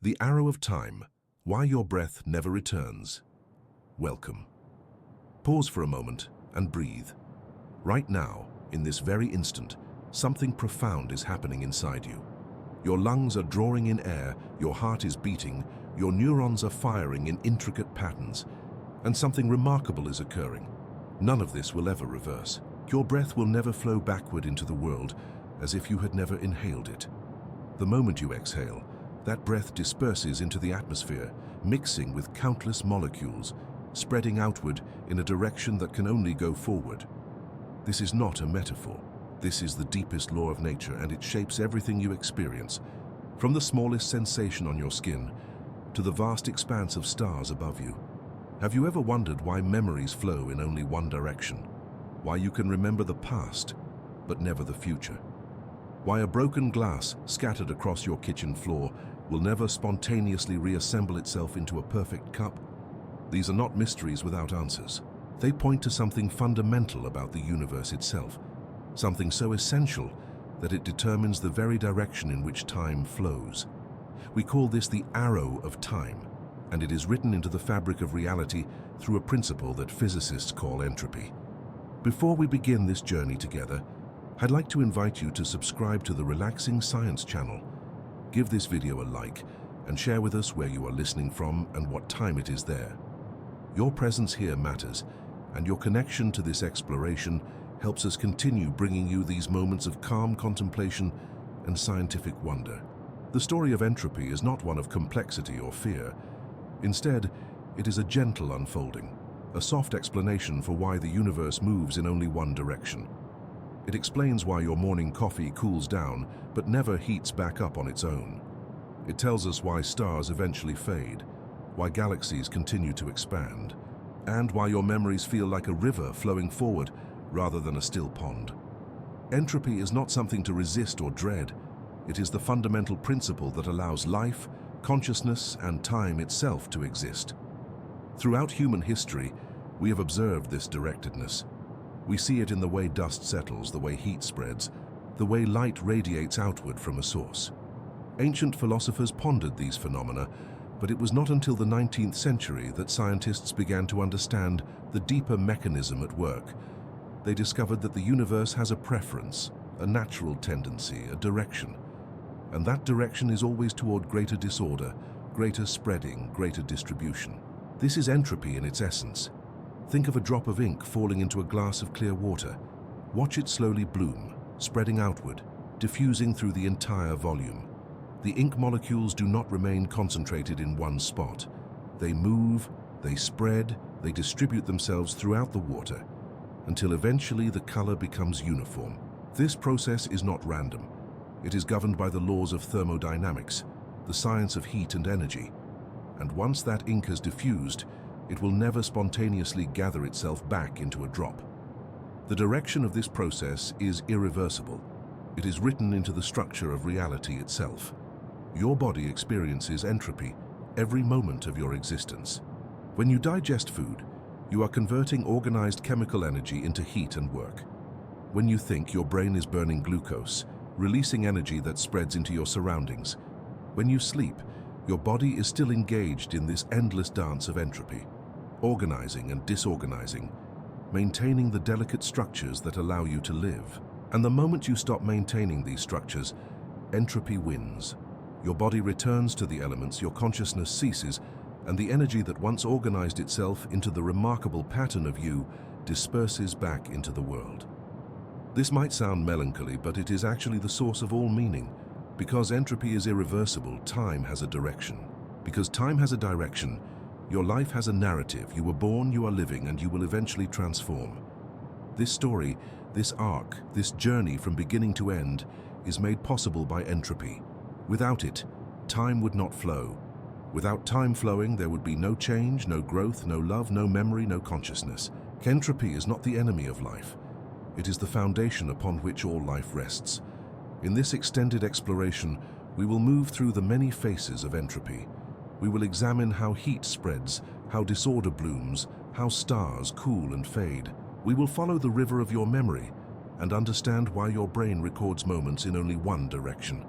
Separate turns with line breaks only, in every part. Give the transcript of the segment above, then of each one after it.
The Arrow of Time, Why Your Breath Never Returns. Welcome. Pause for a moment and breathe. Right now, in this very instant, something profound is happening inside you. Your lungs are drawing in air, your heart is beating, your neurons are firing in intricate patterns, and something remarkable is occurring. None of this will ever reverse. Your breath will never flow backward into the world as if you had never inhaled it. The moment you exhale, that breath disperses into the atmosphere, mixing with countless molecules, spreading outward in a direction that can only go forward. This is not a metaphor. This is the deepest law of nature, and it shapes everything you experience, from the smallest sensation on your skin to the vast expanse of stars above you. Have you ever wondered why memories flow in only one direction? Why you can remember the past, but never the future? Why a broken glass scattered across your kitchen floor will never spontaneously reassemble itself into a perfect cup? These are not mysteries without answers. They point to something fundamental about the universe itself, something so essential that it determines the very direction in which time flows. We call this the arrow of time, and it is written into the fabric of reality through a principle that physicists call entropy. Before we begin this journey together, I'd like to invite you to subscribe to the Relaxing Science channel. Give this video a like and share with us where you are listening from and what time it is there. Your presence here matters, and your connection to this exploration helps us continue bringing you these moments of calm contemplation and scientific wonder. The story of entropy is not one of complexity or fear. Instead, it is a gentle unfolding, a soft explanation for why the universe moves in only one direction. It explains why your morning coffee cools down but never heats back up on its own. It tells us why stars eventually fade, why galaxies continue to expand, and why your memories feel like a river flowing forward rather than a still pond. Entropy is not something to resist or dread. It is the fundamental principle that allows life, consciousness, and time itself to exist. Throughout human history, we have observed this directedness. We see it in the way dust settles, the way heat spreads, the way light radiates outward from a source. Ancient philosophers pondered these phenomena, but it was not until the 19th century that scientists began to understand the deeper mechanism at work. They discovered that the universe has a preference, a natural tendency, a direction. And that direction is always toward greater disorder, greater spreading, greater distribution. This is entropy in its essence. Think of a drop of ink falling into a glass of clear water. Watch it slowly bloom, spreading outward, diffusing through the entire volume. The ink molecules do not remain concentrated in one spot. They move, they spread, they distribute themselves throughout the water, until eventually the color becomes uniform. This process is not random. It is governed by the laws of thermodynamics, the science of heat and energy. And once that ink has diffused, it will never spontaneously gather itself back into a drop. The direction of this process is irreversible. It is written into the structure of reality itself. Your body experiences entropy every moment of your existence. When you digest food, you are converting organized chemical energy into heat and work. When you think, your brain is burning glucose, releasing energy that spreads into your surroundings. When you sleep, your body is still engaged in this endless dance of entropy, organizing and disorganizing, maintaining the delicate structures that allow you to live. And the moment you stop maintaining these structures, entropy wins. Your body returns to the elements, your consciousness ceases, and the energy that once organized itself into the remarkable pattern of you disperses back into the world. This might sound melancholy, but it is actually the source of all meaning. Because entropy is irreversible, time has a direction. Because time has a direction, your life has a narrative. You were born, you are living, and you will eventually transform. This story, this arc, this journey from beginning to end is made possible by entropy. Without it, time would not flow. Without time flowing, there would be no change, no growth, no love, no memory, no consciousness. Entropy is not the enemy of life. It is the foundation upon which all life rests. In this extended exploration, we will move through the many faces of entropy. We will examine how heat spreads, how disorder blooms, how stars cool and fade. We will follow the river of your memory and understand why your brain records moments in only one direction.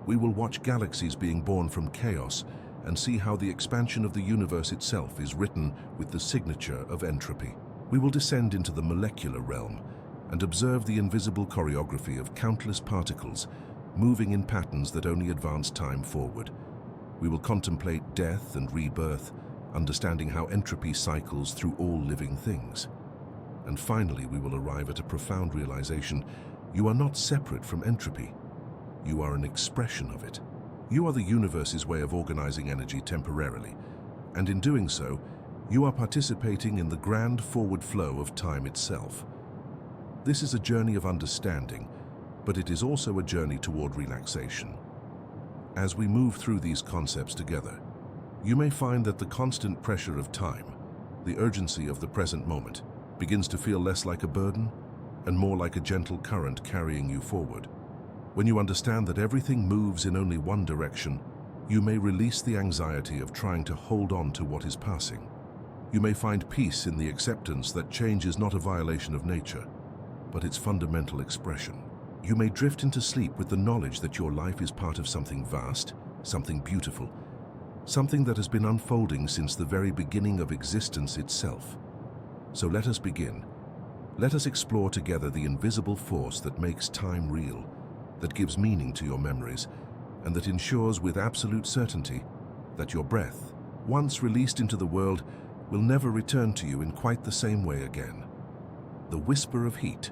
We will watch galaxies being born from chaos and see how the expansion of the universe itself is written with the signature of entropy. We will descend into the molecular realm and observe the invisible choreography of countless particles moving in patterns that only advance time forward. We will contemplate death and rebirth, understanding how entropy cycles through all living things. And finally, we will arrive at a profound realization: you are not separate from entropy. You are an expression of it. You are the universe's way of organizing energy temporarily, and in doing so, you are participating in the grand forward flow of time itself. This is a journey of understanding, but it is also a journey toward relaxation. As we move through these concepts together, you may find that the constant pressure of time, the urgency of the present moment, begins to feel less like a burden and more like a gentle current carrying you forward. When you understand that everything moves in only one direction, you may release the anxiety of trying to hold on to what is passing. You may find peace in the acceptance that change is not a violation of nature, but its fundamental expression. You may drift into sleep with the knowledge that your life is part of something vast, something beautiful, something that has been unfolding since the very beginning of existence itself. So let us begin. Let us explore together the invisible force that makes time real, that gives meaning to your memories, and that ensures with absolute certainty that your breath, once released into the world, will never return to you in quite the same way again. The whisper of heat.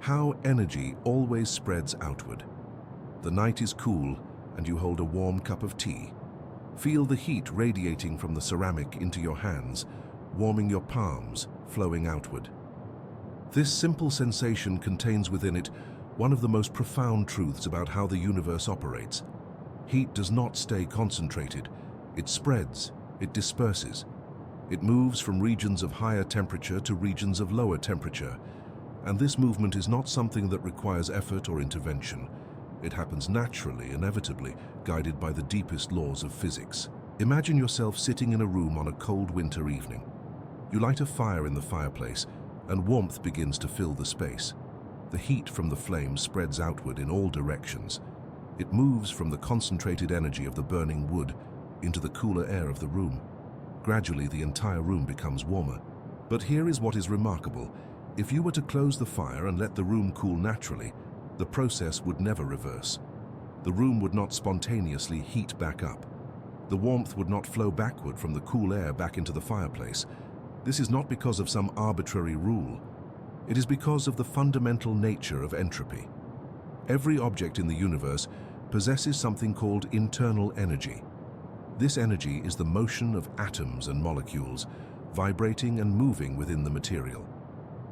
How energy always spreads outward. The night is cool and you hold a warm cup of tea. Feel the heat radiating from the ceramic into your hands, warming your palms, flowing outward. This simple sensation contains within it one of the most profound truths about how the universe operates. Heat does not stay concentrated. It spreads, it disperses. It moves from regions of higher temperature to regions of lower temperature. And this movement is not something that requires effort or intervention. It happens naturally, inevitably, guided by the deepest laws of physics. Imagine yourself sitting in a room on a cold winter evening. You light a fire in the fireplace, and warmth begins to fill the space. The heat from the flame spreads outward in all directions. It moves from the concentrated energy of the burning wood into the cooler air of the room. Gradually, the entire room becomes warmer. But here is what is remarkable. If you were to close the fire and let the room cool naturally, the process would never reverse. The room would not spontaneously heat back up. The warmth would not flow backward from the cool air back into the fireplace. This is not because of some arbitrary rule. It is because of the fundamental nature of entropy. Every object in the universe possesses something called internal energy. This energy is the motion of atoms and molecules, vibrating and moving within the material.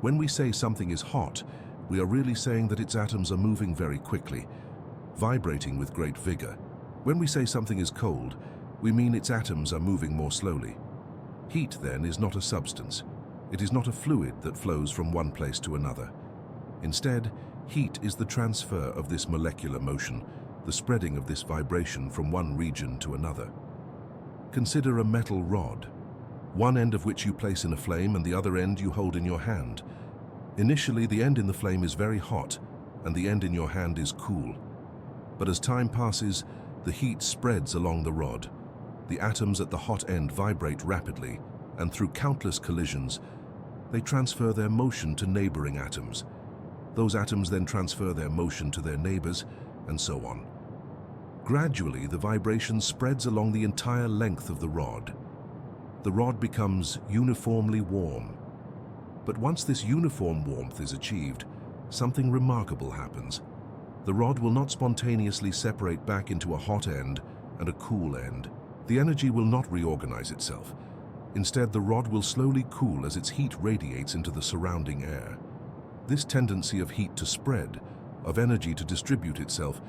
When we say something is hot, we are really saying that its atoms are moving very quickly, vibrating with great vigor. When we say something is cold, we mean its atoms are moving more slowly. Heat, then, is not a substance. It is not a fluid that flows from one place to another. Instead, heat is the transfer of this molecular motion, the spreading of this vibration from one region to another. Consider a metal rod, one end of which you place in a flame and the other end you hold in your hand. Initially, the end in the flame is very hot and the end in your hand is cool. But as time passes, the heat spreads along the rod. The atoms at the hot end vibrate rapidly, and through countless collisions, they transfer their motion to neighboring atoms. Those atoms then transfer their motion to their neighbors, and so on. Gradually, the vibration spreads along the entire length of the rod. The rod becomes uniformly warm. But once this uniform warmth is achieved, something remarkable happens. The rod will not spontaneously separate back into a hot end and a cool end. The energy will not reorganize itself. Instead, the rod will slowly cool as its heat radiates into the surrounding air. This tendency of heat to spread, of energy to distribute itself,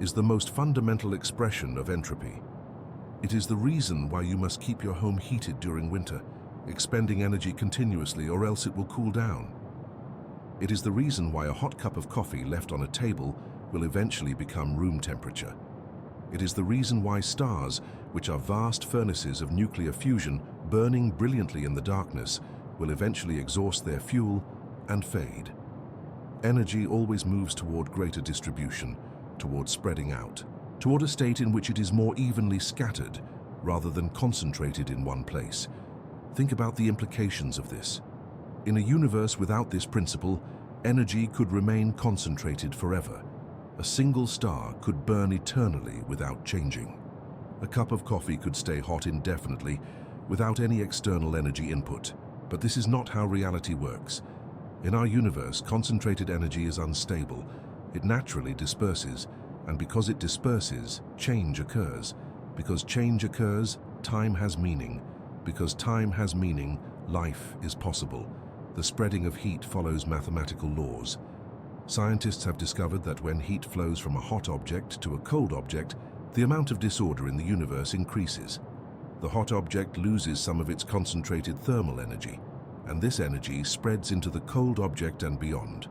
is the most fundamental expression of entropy. It is the reason why you must keep your home heated during winter, expending energy continuously, or else it will cool down. It is the reason why a hot cup of coffee left on a table will eventually become room temperature. It is the reason why stars, which are vast furnaces of nuclear fusion burning brilliantly in the darkness, will eventually exhaust their fuel and fade. Energy always moves toward greater distribution, toward spreading out, toward a state in which it is more evenly scattered rather than concentrated in one place. Think about the implications of this. In a universe without this principle, energy could remain concentrated forever. A single star could burn eternally without changing. A cup of coffee could stay hot indefinitely without any external energy input. But this is not how reality works. In our universe, concentrated energy is unstable. It naturally disperses, and because it disperses, change occurs. Because change occurs, time has meaning. Because time has meaning, life is possible. The spreading of heat follows mathematical laws. Scientists have discovered that when heat flows from a hot object to a cold object, the amount of disorder in the universe increases. The hot object loses some of its concentrated thermal energy, and this energy spreads into the cold object and beyond.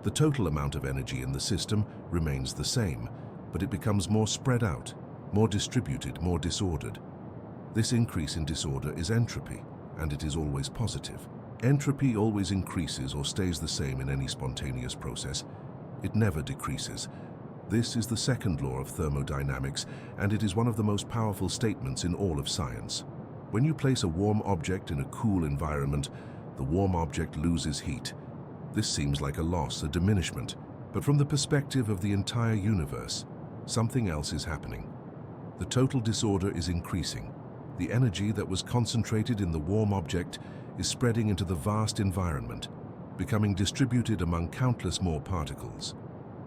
The total amount of energy in the system remains the same, but it becomes more spread out, more distributed, more disordered. This increase in disorder is entropy, and it is always positive. Entropy always increases or stays the same in any spontaneous process. It never decreases. This is the second law of thermodynamics, and it is one of the most powerful statements in all of science. When you place a warm object in a cool environment, the warm object loses heat. This seems like a loss, a diminishment, but from the perspective of the entire universe, something else is happening. The total disorder is increasing. The energy that was concentrated in the warm object is spreading into the vast environment, becoming distributed among countless more particles.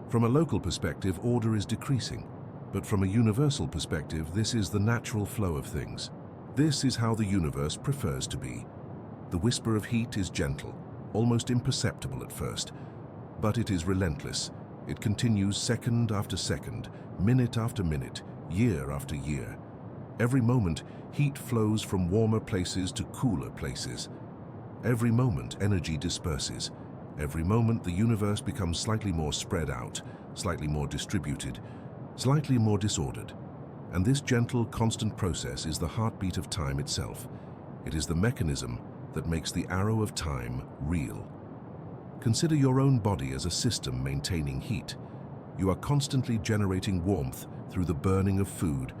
From a local perspective, order is decreasing, but from a universal perspective, this is the natural flow of things. This is how the universe prefers to be. The whisper of heat is gentle, almost imperceptible at first, but it is relentless. It continues second after second, minute after minute, year after year. Every moment, heat flows from warmer places to cooler places. Every moment, energy disperses. Every moment, the universe becomes slightly more spread out, slightly more distributed, slightly more disordered. And this gentle, constant process is the heartbeat of time itself. It is the mechanism that makes the arrow of time real. Consider your own body as a system maintaining heat. You are constantly generating warmth through the burning of food,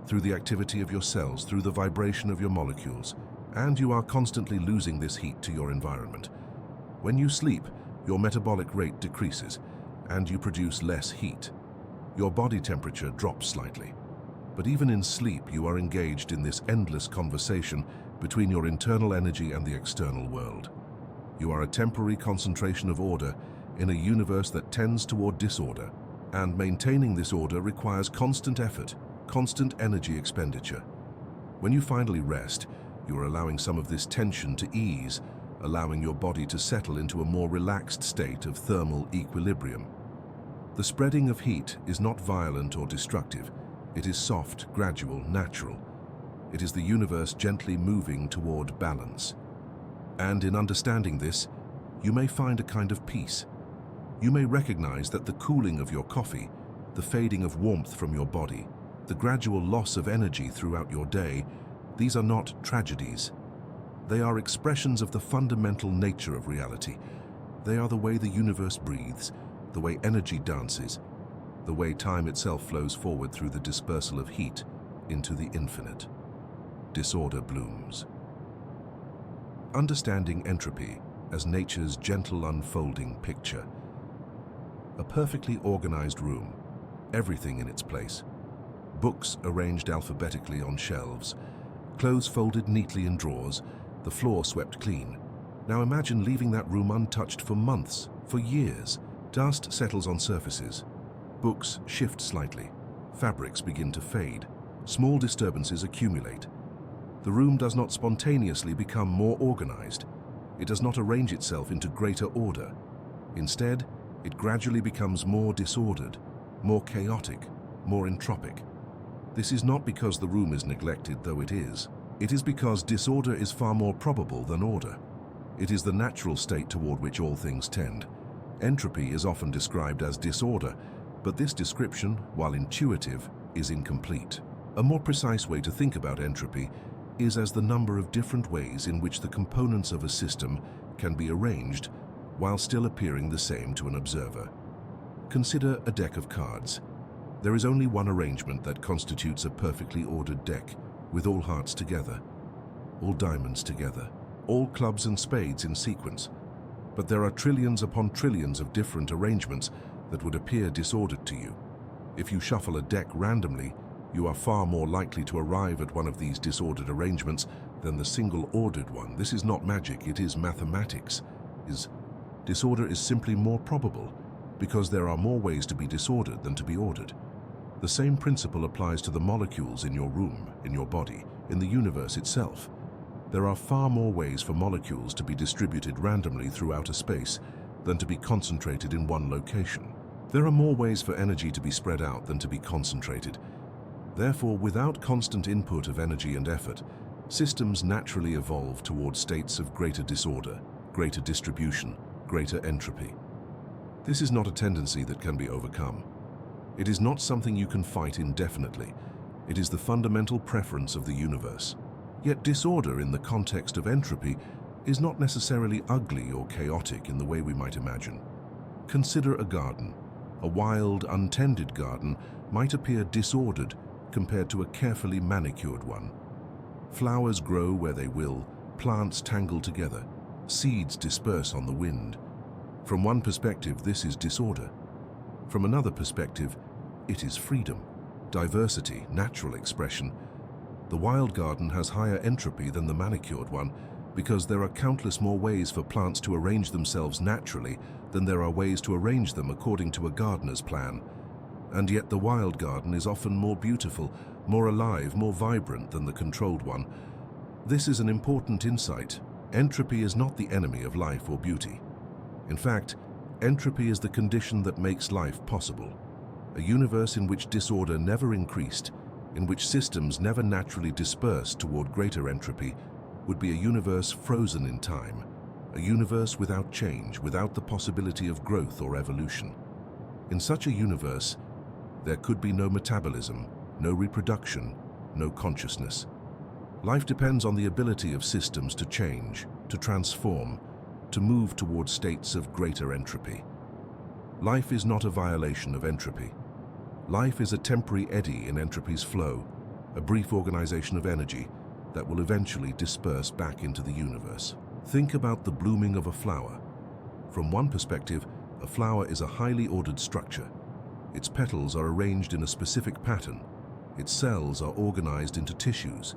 through the activity of your cells, through the vibration of your molecules, and you are constantly losing this heat to your environment. When you sleep, your metabolic rate decreases, and you produce less heat. Your body temperature drops slightly. But even in sleep, you are engaged in this endless conversation between your internal energy and the external world. You are a temporary concentration of order in a universe that tends toward disorder, and maintaining this order requires constant effort, constant energy expenditure. When you finally rest, you are allowing some of this tension to ease, allowing your body to settle into a more relaxed state of thermal equilibrium. The spreading of heat is not violent or destructive. It is soft, gradual, natural. It is the universe gently moving toward balance. And in understanding this, you may find a kind of peace. You may recognize that the cooling of your coffee, the fading of warmth from your body, the gradual loss of energy throughout your day, these are not tragedies. They are expressions of the fundamental nature of reality. They are the way the universe breathes, the way energy dances, the way time itself flows forward through the dispersal of heat into the infinite. Disorder blooms. Understanding entropy as nature's gentle unfolding picture. A perfectly organized room, everything in its place. Books arranged alphabetically on shelves, clothes folded neatly in drawers, the floor swept clean. Now imagine leaving that room untouched for months, for years. Dust settles on surfaces. Books shift slightly. Fabrics begin to fade. Small disturbances accumulate. The room does not spontaneously become more organized. It does not arrange itself into greater order. Instead, it gradually becomes more disordered, more chaotic, more entropic. This is not because the room is neglected, though it is. It is because disorder is far more probable than order. It is the natural state toward which all things tend. Entropy is often described as disorder, but this description, while intuitive, is incomplete. A more precise way to think about entropy is as the number of different ways in which the components of a system can be arranged while still appearing the same to an observer. Consider a deck of cards. There is only one arrangement that constitutes a perfectly ordered deck, with all hearts together, all diamonds together, all clubs and spades in sequence. But there are trillions upon trillions of different arrangements that would appear disordered to you. If you shuffle a deck randomly, you are far more likely to arrive at one of these disordered arrangements than the single ordered one. This is not magic, it is mathematics. Disorder is simply more probable because there are more ways to be disordered than to be ordered. The same principle applies to the molecules in your room, in your body, in the universe itself. There are far more ways for molecules to be distributed randomly throughout a space than to be concentrated in one location. There are more ways for energy to be spread out than to be concentrated. Therefore, without constant input of energy and effort, systems naturally evolve towards states of greater disorder, greater distribution, greater entropy. This is not a tendency that can be overcome. It is not something you can fight indefinitely. It is the fundamental preference of the universe. Yet disorder in the context of entropy is not necessarily ugly or chaotic in the way we might imagine. Consider a garden. A wild, untended garden might appear disordered compared to a carefully manicured one. Flowers grow where they will, plants tangle together, seeds disperse on the wind. From one perspective, this is disorder. From another perspective, it is freedom, diversity, natural expression. The wild garden has higher entropy than the manicured one because there are countless more ways for plants to arrange themselves naturally than there are ways to arrange them according to a gardener's plan. And yet the wild garden is often more beautiful, more alive, more vibrant than the controlled one. This is an important insight. Entropy is not the enemy of life or beauty. In fact, entropy is the condition that makes life possible. A universe in which disorder never increased, in which systems never naturally dispersed toward greater entropy, would be a universe frozen in time, a universe without change, without the possibility of growth or evolution. In such a universe, there could be no metabolism, no reproduction, no consciousness. Life depends on the ability of systems to change, to transform, to move toward states of greater entropy. Life is not a violation of entropy. Life is a temporary eddy in entropy's flow, a brief organization of energy that will eventually disperse back into the universe. Think about the blooming of a flower. From one perspective, a flower is a highly ordered structure. Its petals are arranged in a specific pattern. Its cells are organized into tissues.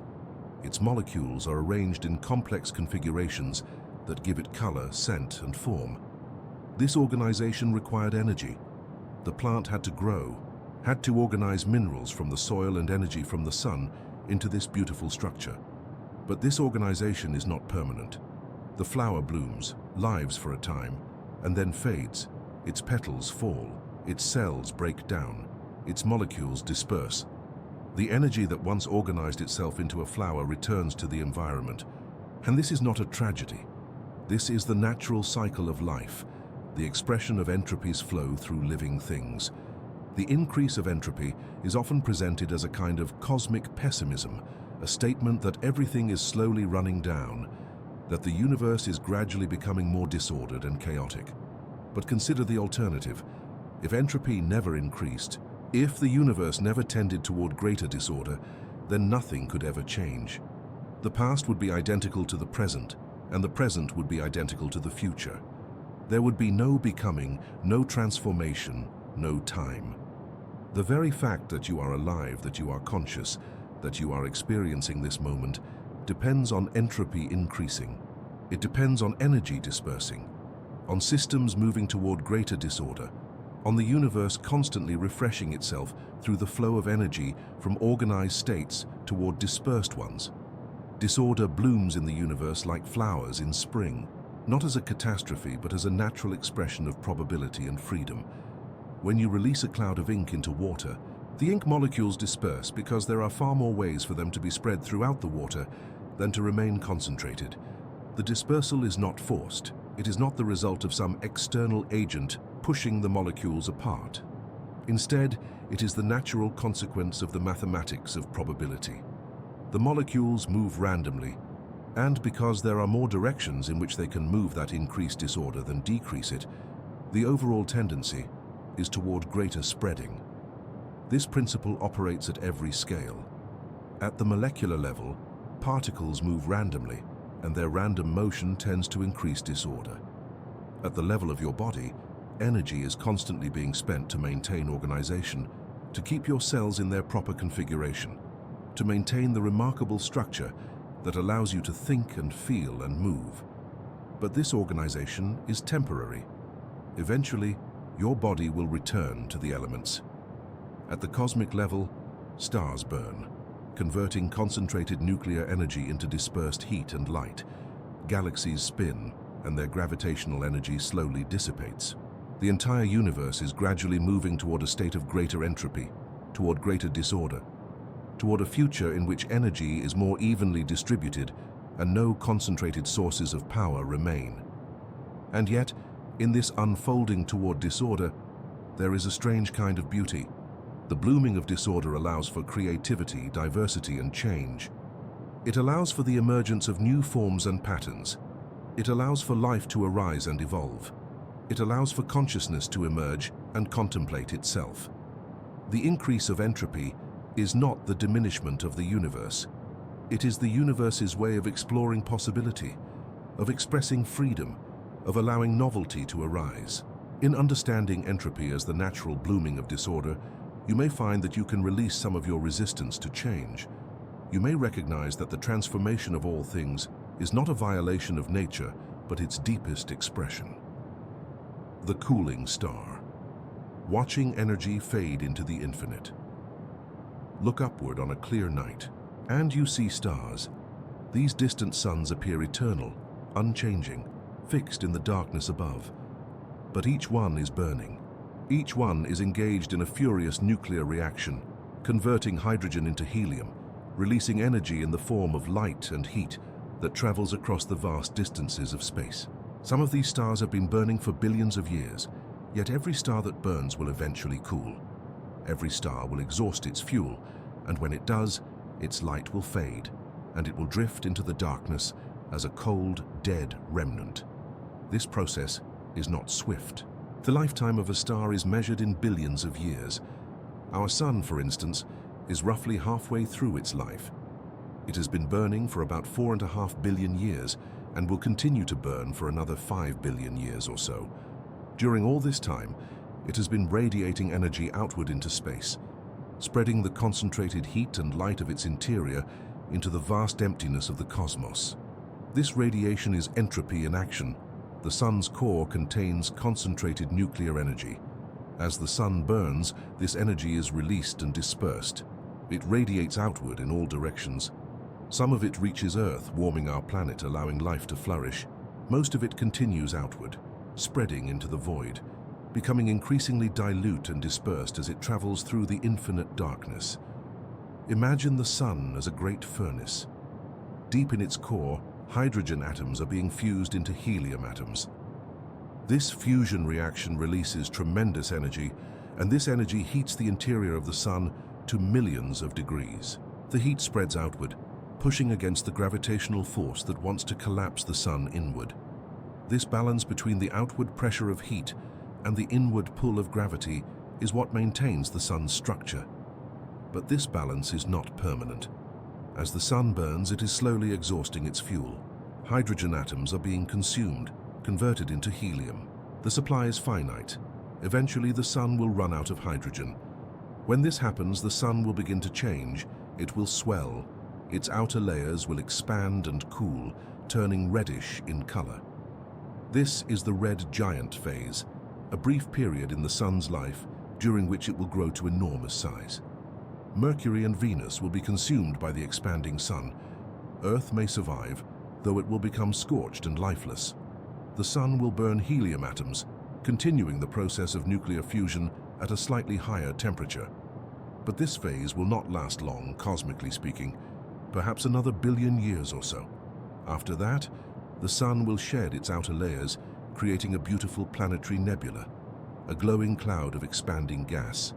Its molecules are arranged in complex configurations that give it color, scent, and form. This organization required energy. The plant had to grow, had to organize minerals from the soil and energy from the sun into this beautiful structure. But this organization is not permanent. The flower blooms, lives for a time, and then fades. Its petals fall, its cells break down, its molecules disperse. The energy that once organized itself into a flower returns to the environment. And this is not a tragedy. This is the natural cycle of life, the expression of entropy's flow through living things. The increase of entropy is often presented as a kind of cosmic pessimism, a statement that everything is slowly running down, that the universe is gradually becoming more disordered and chaotic. But consider the alternative. If entropy never increased, if the universe never tended toward greater disorder, then nothing could ever change. The past would be identical to the present, and the present would be identical to the future. There would be no becoming, no transformation, no time. The very fact that you are alive, that you are conscious, that you are experiencing this moment, depends on entropy increasing. It depends on energy dispersing, on systems moving toward greater disorder, on the universe constantly refreshing itself through the flow of energy from organized states toward dispersed ones. Disorder blooms in the universe like flowers in spring, not as a catastrophe but as a natural expression of probability and freedom. When you release a cloud of ink into water, the ink molecules disperse because there are far more ways for them to be spread throughout the water than to remain concentrated. The dispersal is not forced. It is not the result of some external agent pushing the molecules apart. Instead, it is the natural consequence of the mathematics of probability. The molecules move randomly, and because there are more directions in which they can move that increased disorder than decrease it, the overall tendency is toward greater spreading. This principle operates at every scale. At the molecular level, particles move randomly, and their random motion tends to increase disorder. At the level of your body, energy is constantly being spent to maintain organization, to keep your cells in their proper configuration, to maintain the remarkable structure that allows you to think and feel and move. But this organization is temporary. Eventually, your body will return to the elements. At the cosmic level, stars burn, converting concentrated nuclear energy into dispersed heat and light. Galaxies spin, and their gravitational energy slowly dissipates. The entire universe is gradually moving toward a state of greater entropy, toward greater disorder, toward a future in which energy is more evenly distributed and no concentrated sources of power remain. And yet, in this unfolding toward disorder, there is a strange kind of beauty. The blooming of disorder allows for creativity, diversity, and change. It allows for the emergence of new forms and patterns. It allows for life to arise and evolve. It allows for consciousness to emerge and contemplate itself. The increase of entropy is not the diminishment of the universe. It is the universe's way of exploring possibility, of expressing freedom, of allowing novelty to arise. In understanding entropy as the natural blooming of disorder, you may find that you can release some of your resistance to change. You may recognize that the transformation of all things is not a violation of nature, but its deepest expression. The cooling star. Watching energy fade into the infinite. Look upward on a clear night, and you see stars. These distant suns appear eternal, unchanging, fixed in the darkness above. But each one is burning. Each one is engaged in a furious nuclear reaction, converting hydrogen into helium, releasing energy in the form of light and heat that travels across the vast distances of space. Some of these stars have been burning for billions of years, yet every star that burns will eventually cool. Every star will exhaust its fuel, and when it does, its light will fade, and it will drift into the darkness as a cold, dead remnant. This process is not swift. The lifetime of a star is measured in billions of years. Our sun, for instance, is roughly halfway through its life. It has been burning for about 4.5 billion years and will continue to burn for another 5 billion years or so. During all this time, it has been radiating energy outward into space, spreading the concentrated heat and light of its interior into the vast emptiness of the cosmos. This radiation is entropy in action. The sun's core contains concentrated nuclear energy. As the sun burns, this energy is released and dispersed. It radiates outward in all directions. Some of it reaches Earth, warming our planet, allowing life to flourish. Most of it continues outward, spreading into the void, becoming increasingly dilute and dispersed as it travels through the infinite darkness. Imagine the sun as a great furnace. Deep in its core, hydrogen atoms are being fused into helium atoms. This fusion reaction releases tremendous energy, and this energy heats the interior of the sun to millions of degrees. The heat spreads outward, pushing against the gravitational force that wants to collapse the sun inward. This balance between the outward pressure of heat and the inward pull of gravity is what maintains the sun's structure. But this balance is not permanent. As the sun burns, it is slowly exhausting its fuel. Hydrogen atoms are being consumed, converted into helium. The supply is finite. Eventually, the sun will run out of hydrogen. When this happens, the sun will begin to change. It will swell. Its outer layers will expand and cool, turning reddish in color. This is the red giant phase, a brief period in the sun's life during which it will grow to enormous size. Mercury and Venus will be consumed by the expanding sun. Earth may survive, though it will become scorched and lifeless. The sun will burn helium atoms, continuing the process of nuclear fusion at a slightly higher temperature. But this phase will not last long, cosmically speaking, perhaps another billion years or so. After that, the sun will shed its outer layers, creating a beautiful planetary nebula, a glowing cloud of expanding gas.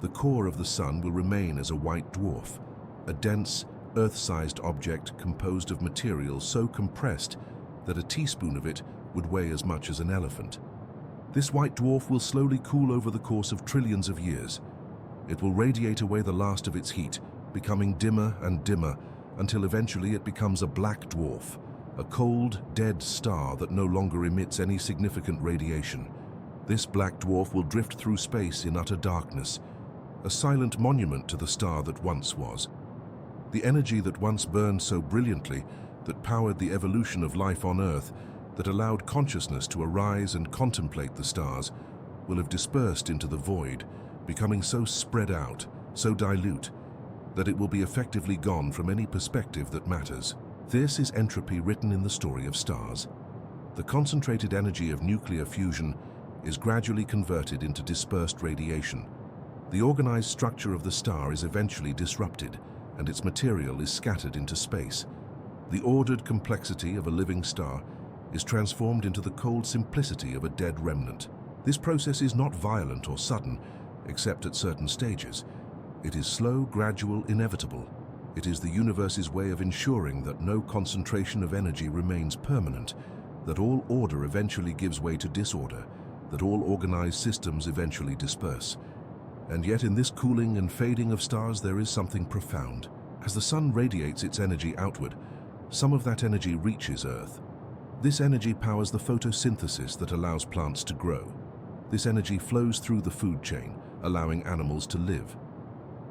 The core of the sun will remain as a white dwarf, a dense, Earth-sized object composed of material so compressed that a teaspoon of it would weigh as much as an elephant. This white dwarf will slowly cool over the course of trillions of years. It will radiate away the last of its heat, becoming dimmer and dimmer until eventually it becomes a black dwarf, a cold, dead star that no longer emits any significant radiation. This black dwarf will drift through space in utter darkness, a silent monument to the star that once was. The energy that once burned so brilliantly, that powered the evolution of life on Earth, that allowed consciousness to arise and contemplate the stars, will have dispersed into the void, becoming so spread out, so dilute, that it will be effectively gone from any perspective that matters. This is entropy written in the story of stars. The concentrated energy of nuclear fusion is gradually converted into dispersed radiation. The organized structure of the star is eventually disrupted, and its material is scattered into space. The ordered complexity of a living star is transformed into the cold simplicity of a dead remnant. This process is not violent or sudden, except at certain stages. It is slow, gradual, inevitable. It is the universe's way of ensuring that no concentration of energy remains permanent, that all order eventually gives way to disorder, that all organized systems eventually disperse. And yet in this cooling and fading of stars there is something profound. As the sun radiates its energy outward, some of that energy reaches Earth. This energy powers the photosynthesis that allows plants to grow. This energy flows through the food chain, allowing animals to live.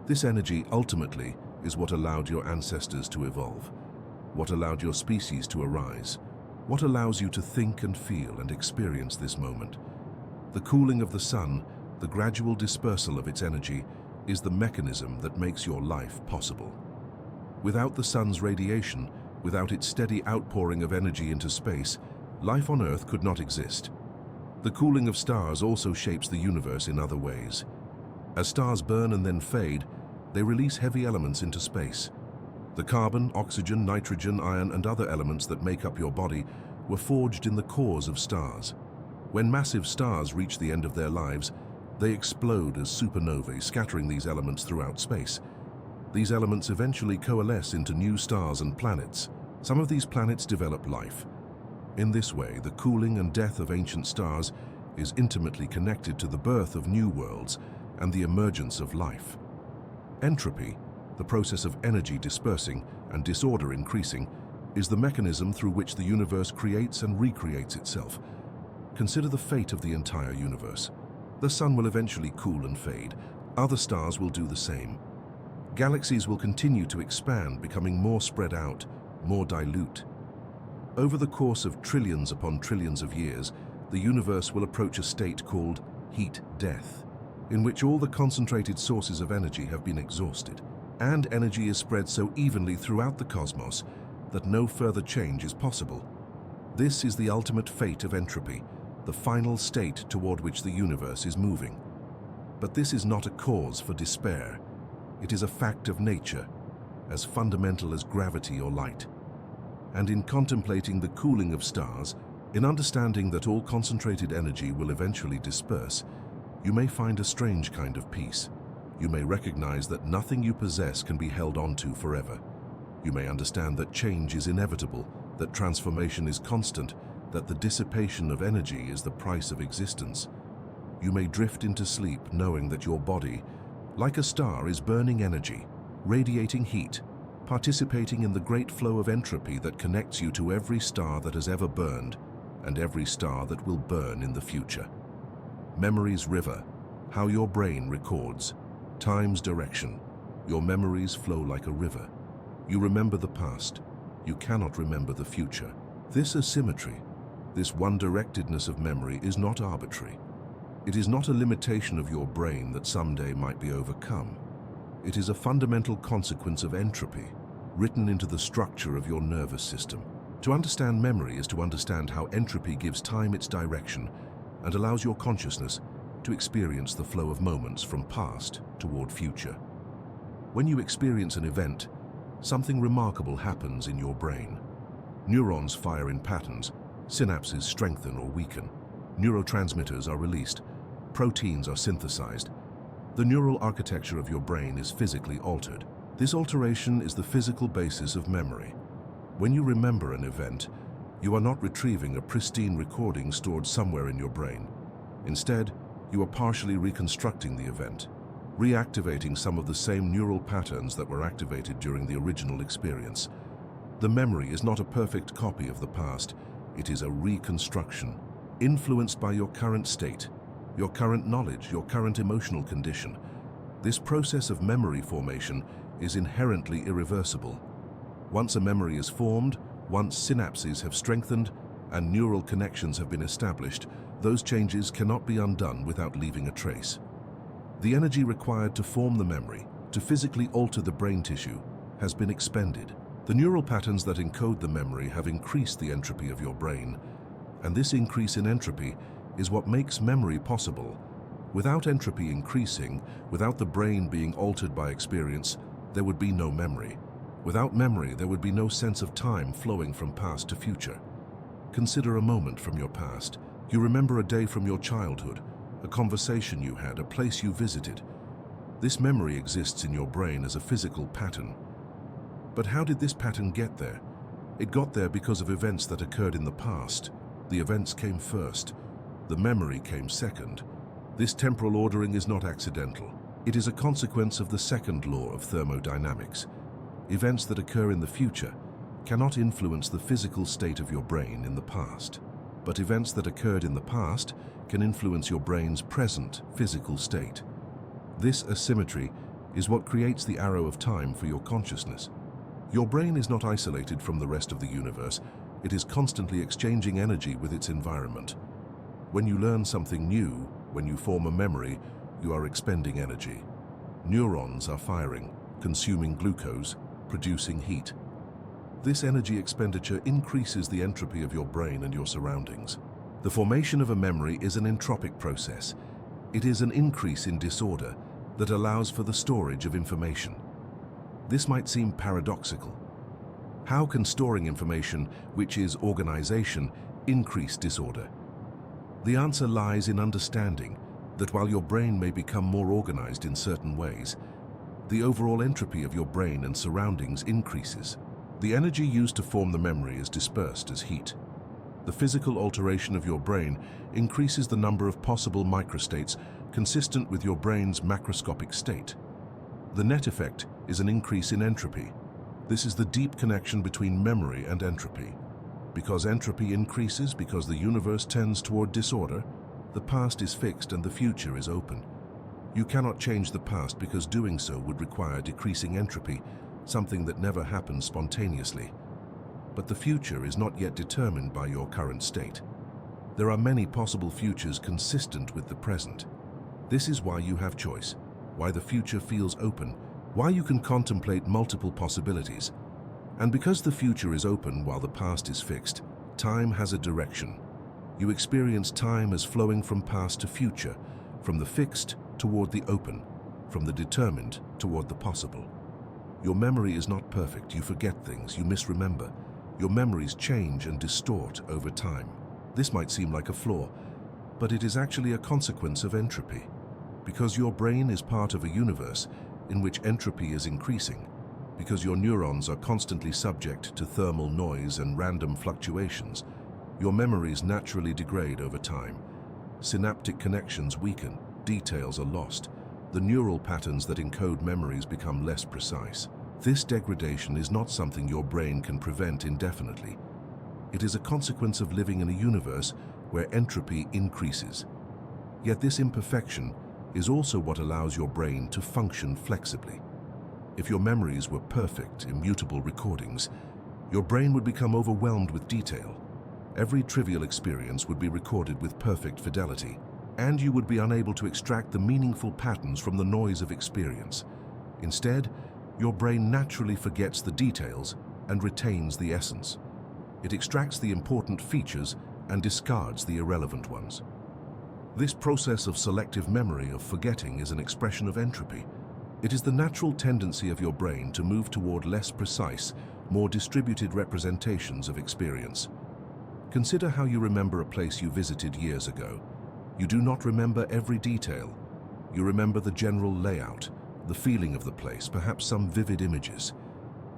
This energy, ultimately, is what allowed your ancestors to evolve, what allowed your species to arise, what allows you to think and feel and experience this moment. The cooling of the sun, the gradual dispersal of its energy, is the mechanism that makes your life possible. Without the sun's radiation, without its steady outpouring of energy into space, life on Earth could not exist. The cooling of stars also shapes the universe in other ways. As stars burn and then fade, they release heavy elements into space. The carbon, oxygen, nitrogen, iron, and other elements that make up your body were forged in the cores of stars. When massive stars reach the end of their lives, they explode as supernovae, scattering these elements throughout space. These elements eventually coalesce into new stars and planets. Some of these planets develop life. In this way, the cooling and death of ancient stars is intimately connected to the birth of new worlds and the emergence of life. Entropy, the process of energy dispersing and disorder increasing, is the mechanism through which the universe creates and recreates itself. Consider the fate of the entire universe. The sun will eventually cool and fade. Other stars will do the same. Galaxies will continue to expand, becoming more spread out, more dilute. Over the course of trillions upon trillions of years, the universe will approach a state called heat death, in which all the concentrated sources of energy have been exhausted, and energy is spread so evenly throughout the cosmos that no further change is possible. This is the ultimate fate of entropy, the final state toward which the universe is moving. But this is not a cause for despair. It is a fact of nature, as fundamental as gravity or light. And in contemplating the cooling of stars, in understanding that all concentrated energy will eventually disperse, you may find a strange kind of peace. You may recognize that nothing you possess can be held onto forever. You may understand that change is inevitable, that transformation is constant, that the dissipation of energy is the price of existence. You may drift into sleep knowing that your body, like a star, is burning energy, radiating heat, participating in the great flow of entropy that connects you to every star that has ever burned and every star that will burn in the future. Memory's river, how your brain records. Time's direction. Your memories flow like a river. You remember the past. You cannot remember the future. This asymmetry, this one-directedness of memory is not arbitrary. It is not a limitation of your brain that someday might be overcome. It is a fundamental consequence of entropy, written into the structure of your nervous system. To understand memory is to understand how entropy gives time its direction and allows your consciousness to experience the flow of moments from past toward future. When you experience an event, something remarkable happens in your brain. Neurons fire in patterns, synapses strengthen or weaken, neurotransmitters are released, proteins are synthesized. The neural architecture of your brain is physically altered. This alteration is the physical basis of memory. When you remember an event, you are not retrieving a pristine recording stored somewhere in your brain. Instead, you are partially reconstructing the event. reactivating some of the same neural patterns that were activated during the original experience. The memory is not a perfect copy of the past, it is a reconstruction, influenced by your current state, your current knowledge, your current emotional condition. This process of memory formation is inherently irreversible. Once a memory is formed, once synapses have strengthened and neural connections have been established, those changes cannot be undone without leaving a trace. The energy required to form the memory, to physically alter the brain tissue, has been expended. The neural patterns that encode the memory have increased the entropy of your brain, and this increase in entropy is what makes memory possible. Without entropy increasing, without the brain being altered by experience, there would be no memory. Without memory, there would be no sense of time flowing from past to future. Consider a moment from your past. You remember a day from your childhood, a conversation you had, a place you visited. This memory exists in your brain as a physical pattern. But how did this pattern get there? It got there because of events that occurred in the past. The events came first. The memory came second. This temporal ordering is not accidental. It is a consequence of the second law of thermodynamics. Events that occur in the future cannot influence the physical state of your brain in the past. But events that occurred in the past can influence your brain's present physical state. This asymmetry is what creates the arrow of time for your consciousness. Your brain is not isolated from the rest of the universe. It is constantly exchanging energy with its environment. When you learn something new, when you form a memory, you are expending energy. Neurons are firing, consuming glucose, producing heat. This energy expenditure increases the entropy of your brain and your surroundings. The formation of a memory is an entropic process. It is an increase in disorder that allows for the storage of information. This might seem paradoxical. How can storing information, which is organization, increase disorder? The answer lies in understanding that while your brain may become more organized in certain ways, the overall entropy of your brain and surroundings increases. The energy used to form the memory is dispersed as heat. The physical alteration of your brain increases the number of possible microstates consistent with your brain's macroscopic state. The net effect is an increase in entropy. This is the deep connection between memory and entropy. Because entropy increases, because the universe tends toward disorder, the past is fixed and the future is open. You cannot change the past because doing so would require decreasing entropy, something that never happens spontaneously. But the future is not yet determined by your current state. There are many possible futures consistent with the present. This is why you have choice, why the future feels open, why you can contemplate multiple possibilities. And because the future is open while the past is fixed, time has a direction. You experience time as flowing from past to future, from the fixed toward the open, from the determined toward the possible. Your memory is not perfect. You forget things, you misremember. Your memories change and distort over time. This might seem like a flaw, but it is actually a consequence of entropy. Because your brain is part of a universe in which entropy is increasing, because your neurons are constantly subject to thermal noise and random fluctuations, your memories naturally degrade over time. Synaptic connections weaken, details are lost. The neural patterns that encode memories become less precise. This degradation is not something your brain can prevent indefinitely. It is a consequence of living in a universe where entropy increases. Yet this imperfection is also what allows your brain to function flexibly. If your memories were perfect, immutable recordings, your brain would become overwhelmed with detail. Every trivial experience would be recorded with perfect fidelity, and you would be unable to extract the meaningful patterns from the noise of experience. Instead, your brain naturally forgets the details and retains the essence. It extracts the important features and discards the irrelevant ones. This process of selective memory, of forgetting, is an expression of entropy. It is the natural tendency of your brain to move toward less precise, more distributed representations of experience. Consider how you remember a place you visited years ago. You do not remember every detail. You remember the general layout, the feeling of the place, perhaps some vivid images.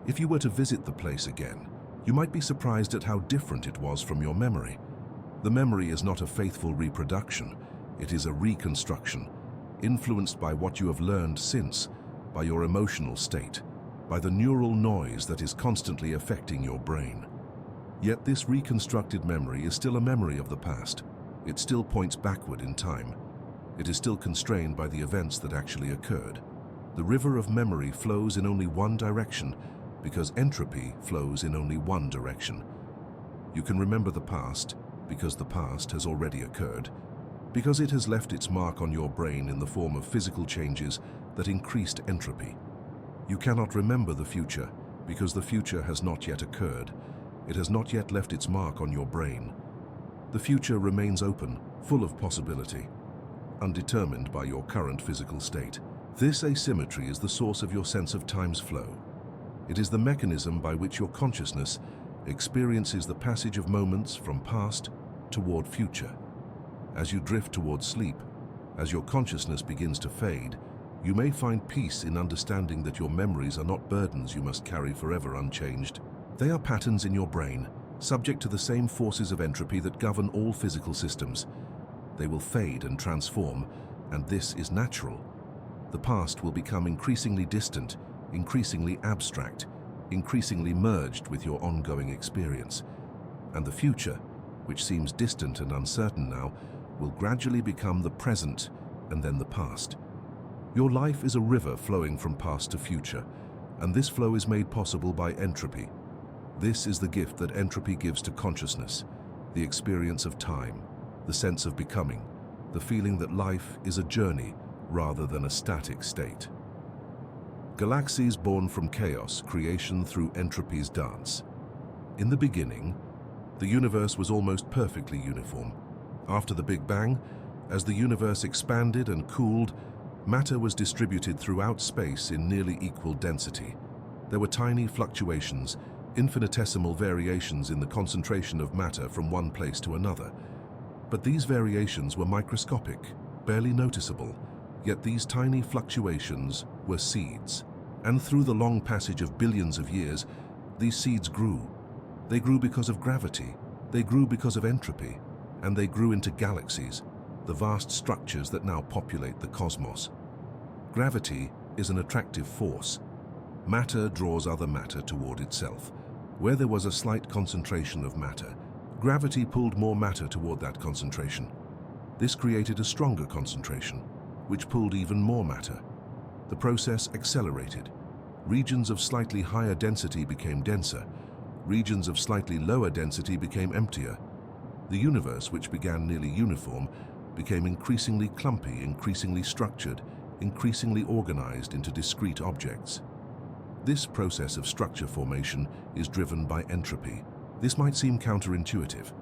If you were to visit the place again, you might be surprised at how different it was from your memory. The memory is not a faithful reproduction, it is a reconstruction. influenced by what you have learned since, by your emotional state, by the neural noise that is constantly affecting your brain. Yet this reconstructed memory is still a memory of the past. It still points backward in time. It is still constrained by the events that actually occurred. The river of memory flows in only one direction because entropy flows in only one direction. You can remember the past because the past has already occurred, because it has left its mark on your brain in the form of physical changes that increased entropy. You cannot remember the future because the future has not yet occurred. It has not yet left its mark on your brain. The future remains open, full of possibility, undetermined by your current physical state. This asymmetry is the source of your sense of time's flow. It is the mechanism by which your consciousness experiences the passage of moments from past toward future. As you drift towards sleep, as your consciousness begins to fade, you may find peace in understanding that your memories are not burdens you must carry forever unchanged. They are patterns in your brain, subject to the same forces of entropy that govern all physical systems. They will fade and transform, and this is natural. The past will become increasingly distant, increasingly abstract, increasingly merged with your ongoing experience. And the future, which seems distant and uncertain now, will gradually become the present and then the past. Your life is a river flowing from past to future, and this flow is made possible by entropy. This is the gift that entropy gives to consciousness, the experience of time, the sense of becoming, the feeling that life is a journey rather than a static state. Galaxies born from chaos, creation through entropy's dance. In the beginning, the universe was almost perfectly uniform. After the Big Bang, as the universe expanded and cooled, matter was distributed throughout space in nearly equal density. There were tiny fluctuations, infinitesimal variations in the concentration of matter from one place to another. But these variations were microscopic, barely noticeable, yet these tiny fluctuations were seeds. And through the long passage of billions of years, these seeds grew. They grew because of gravity, they grew because of entropy, and they grew into galaxies, the vast structures that now populate the cosmos. Gravity is an attractive force. Matter draws other matter toward itself. Where there was a slight concentration of matter, gravity pulled more matter toward that concentration. This created a stronger concentration, which pulled even more matter. The process accelerated. Regions of slightly higher density became denser. Regions of slightly lower density became emptier. The universe, which began nearly uniform, became increasingly clumpy, increasingly structured, increasingly organized into discrete objects. This process of structure formation is driven by entropy. This might seem counterintuitive.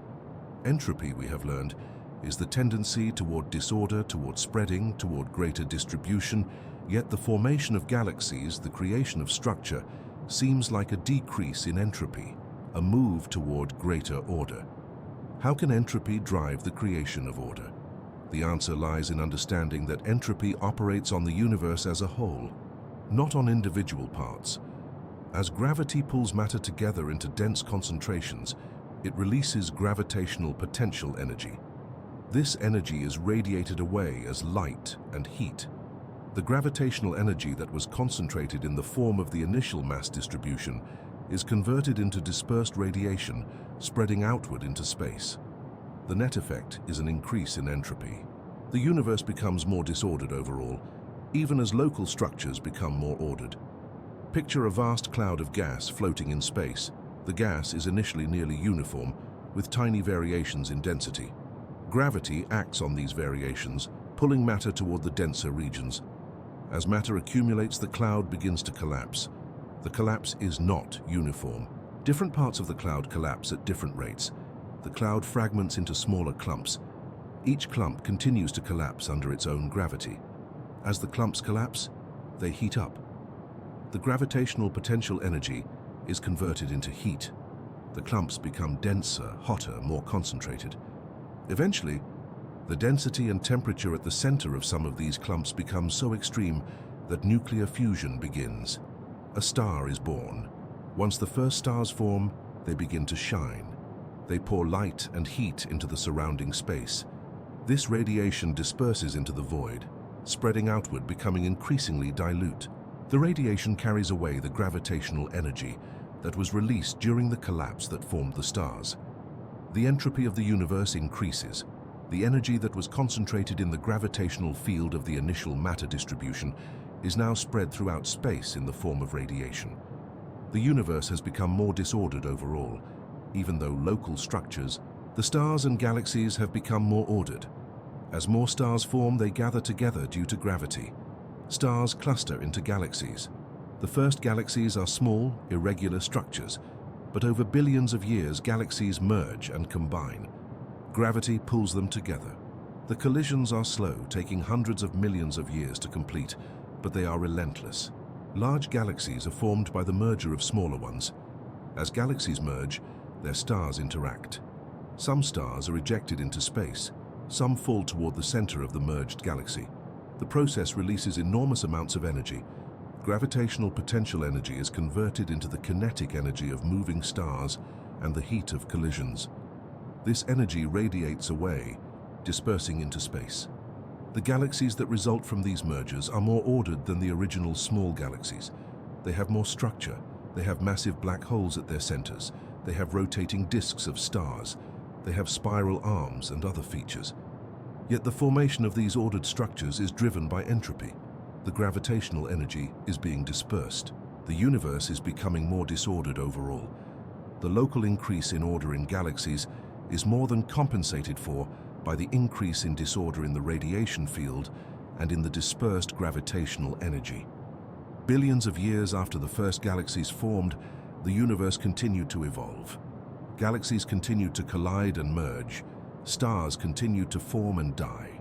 Entropy, we have learned, is the tendency toward disorder, toward spreading, toward greater distribution, yet the formation of galaxies, the creation of structure, seems like a decrease in entropy, a move toward greater order. How can entropy drive the creation of order? The answer lies in understanding that entropy operates on the universe as a whole, not on individual parts. As gravity pulls matter together into dense concentrations, it releases gravitational potential energy. This energy is radiated away as light and heat. The gravitational energy that was concentrated in the form of the initial mass distribution is converted into dispersed radiation, spreading outward into space. The net effect is an increase in entropy. The universe becomes more disordered overall, even as local structures become more ordered. Picture a vast cloud of gas floating in space. The gas is initially nearly uniform, with tiny variations in density. Gravity acts on these variations, pulling matter toward the denser regions. As matter accumulates, the cloud begins to collapse. The collapse is not uniform. Different parts of the cloud collapse at different rates. The cloud fragments into smaller clumps. Each clump continues to collapse under its own gravity. As the clumps collapse, they heat up. The gravitational potential energy is converted into heat. The clumps become denser, hotter, more concentrated. Eventually, the density and temperature at the center of some of these clumps become so extreme that nuclear fusion begins. A star is born. Once the first stars form, they begin to shine. They pour light and heat into the surrounding space. This radiation disperses into the void, spreading outward, becoming increasingly dilute. The radiation carries away the gravitational energy that was released during the collapse that formed the stars. The entropy of the universe increases. The energy that was concentrated in the gravitational field of the initial matter distribution is now spread throughout space in the form of radiation. The universe has become more disordered overall, even though local structures, the stars and galaxies, have become more ordered. As more stars form, they gather together due to gravity. Stars cluster into galaxies. The first galaxies are small, irregular structures, but over billions of years, galaxies merge and combine. Gravity pulls them together. The collisions are slow, taking hundreds of millions of years to complete, but they are relentless. Large galaxies are formed by the merger of smaller ones. As galaxies merge, their stars interact. Some stars are ejected into space. Some fall toward the center of the merged galaxy. The process releases enormous amounts of energy. Gravitational potential energy is converted into the kinetic energy of moving stars and the heat of collisions. This energy radiates away, dispersing into space. The galaxies that result from these mergers are more ordered than the original small galaxies. They have more structure. They have massive black holes at their centers. They have rotating disks of stars. They have spiral arms and other features. Yet the formation of these ordered structures is driven by entropy. The gravitational energy is being dispersed. The universe is becoming more disordered overall. The local increase in order in galaxies is more than compensated for by the increase in disorder in the radiation field and in the dispersed gravitational energy. Billions of years after the first galaxies formed, the universe continued to evolve. Galaxies continued to collide and merge. Stars continued to form and die.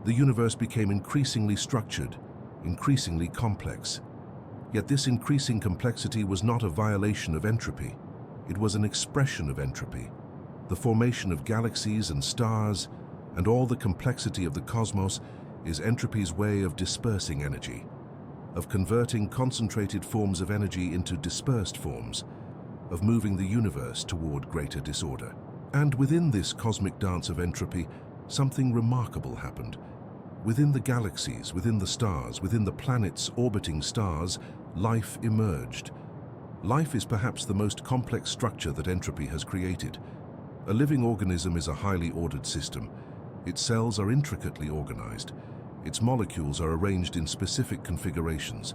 The universe became increasingly structured, increasingly complex. Yet this increasing complexity was not a violation of entropy. It was an expression of entropy. The formation of galaxies and stars and all the complexity of the cosmos is entropy's way of dispersing energy, of converting concentrated forms of energy into dispersed forms, of moving the universe toward greater disorder. And within this cosmic dance of entropy, something remarkable happened. Within the galaxies, within the stars, within the planets orbiting stars, life emerged. Life is perhaps the most complex structure that entropy has created. A living organism is a highly ordered system. Its cells are intricately organized. Its molecules are arranged in specific configurations.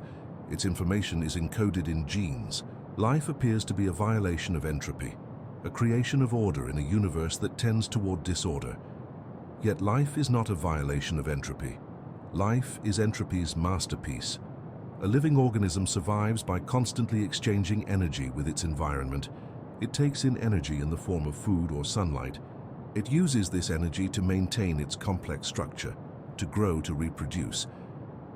Its information is encoded in genes. Life appears to be a violation of entropy, a creation of order in a universe that tends toward disorder. Yet life is not a violation of entropy. Life is entropy's masterpiece. A living organism survives by constantly exchanging energy with its environment. It takes in energy in the form of food or sunlight. It uses this energy to maintain its complex structure, to grow, to reproduce.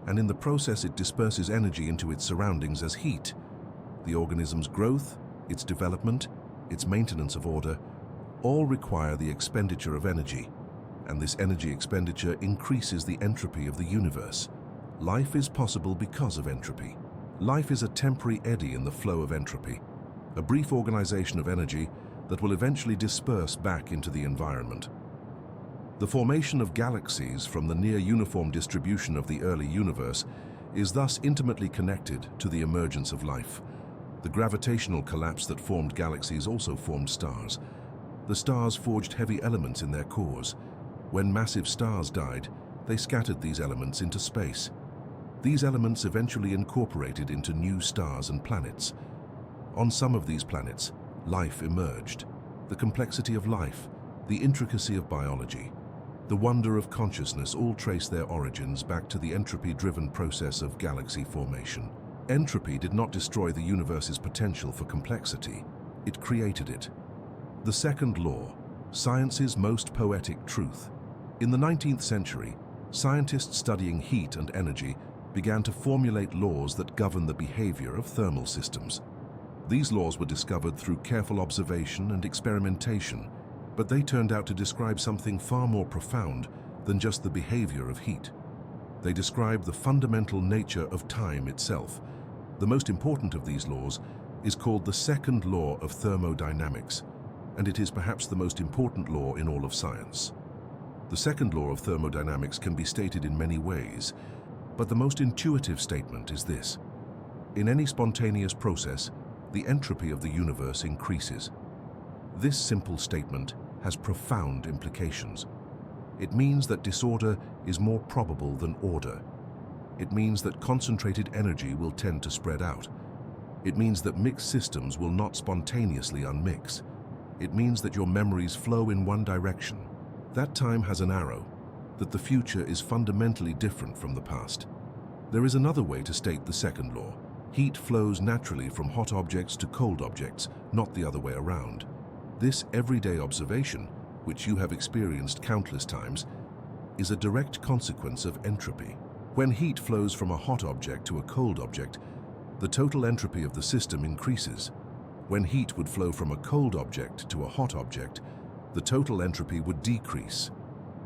And in the process, it disperses energy into its surroundings as heat. The organism's growth, its development, its maintenance of order, all require the expenditure of energy. And this energy expenditure increases the entropy of the universe. Life is possible because of entropy. Life is a temporary eddy in the flow of entropy, a brief organization of energy that will eventually disperse back into the environment. The formation of galaxies from the near-uniform distribution of the early universe is thus intimately connected to the emergence of life. The gravitational collapse that formed galaxies also formed stars. The stars forged heavy elements in their cores. When massive stars died, they scattered these elements into space. These elements eventually incorporated into new stars and planets. On some of these planets, life emerged. The complexity of life, the intricacy of biology, the wonder of consciousness all trace their origins back to the entropy-driven process of galaxy formation. Entropy did not destroy the universe's potential for complexity. It created it. The second law, science's most poetic truth. In the 19th century, scientists studying heat and energy began to formulate laws that govern the behavior of thermal systems. These laws were discovered through careful observation and experimentation, but they turned out to describe something far more profound than just the behavior of heat. They describe the fundamental nature of time itself. The most important of these laws is called the Second Law of Thermodynamics, and it is perhaps the most important law in all of science. The second law of thermodynamics can be stated in many ways, But the most intuitive statement is this: in any spontaneous process, the entropy of the universe increases. This simple statement has profound implications. It means that disorder is more probable than order. It means that concentrated energy will tend to spread out. It means that mixed systems will not spontaneously unmix. It means that your memories flow in one direction. That time has an arrow, that the future is fundamentally different from the past. There is another way to state the second law. Heat flows naturally from hot objects to cold objects, not the other way around. This everyday observation, which you have experienced countless times, is a direct consequence of entropy. When heat flows from a hot object to a cold object, the total entropy of the system increases. When heat would flow from a cold object to a hot object, the total entropy would decrease.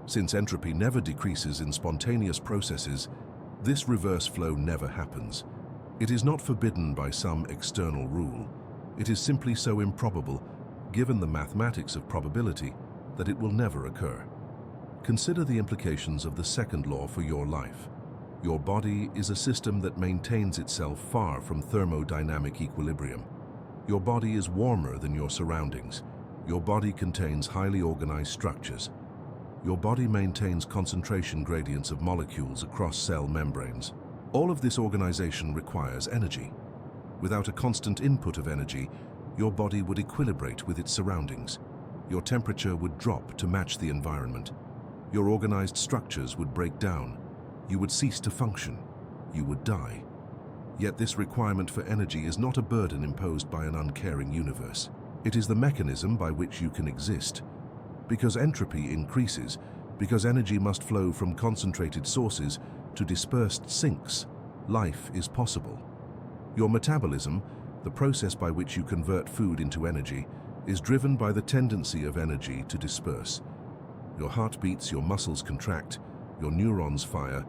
Since entropy never decreases in spontaneous processes, this reverse flow never happens. It is not forbidden by some external rule. It is simply so improbable, given the mathematics of probability, that it will never occur. Consider the implications of the second law for your life. Your body is a system that maintains itself far from thermodynamic equilibrium. Your body is warmer than your surroundings. Your body contains highly organized structures. Your body maintains concentration gradients of molecules across cell membranes. All of this organization requires energy. Without a constant input of energy, your body would equilibrate with its surroundings. Your temperature would drop to match the environment. Your organized structures would break down. You would cease to function. You would die. Yet this requirement for energy is not a burden imposed by an uncaring universe. It is the mechanism by which you can exist. Because entropy increases, because energy must flow from concentrated sources to dispersed sinks, life is possible. Your metabolism, the process by which you convert food into energy, is driven by the tendency of energy to disperse. Your heart beats, your muscles contract, your neurons fire,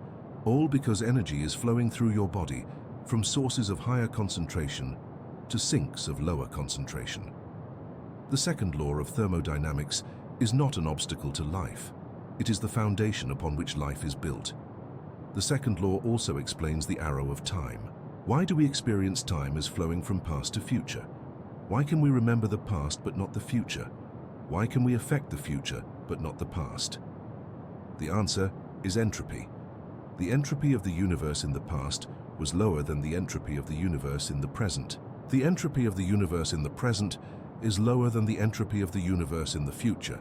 all because energy is flowing through your body from sources of higher concentration to sinks of lower concentration. The second law of thermodynamics is not an obstacle to life. It is the foundation upon which life is built. The second law also explains the arrow of time. Why do we experience time as flowing from past to future? Why can we remember the past but not the future? Why can we affect the future but not the past? The answer is entropy. The entropy of the universe in the past was lower than the entropy of the universe in the present. The entropy of the universe in the present is lower than the entropy of the universe in the future.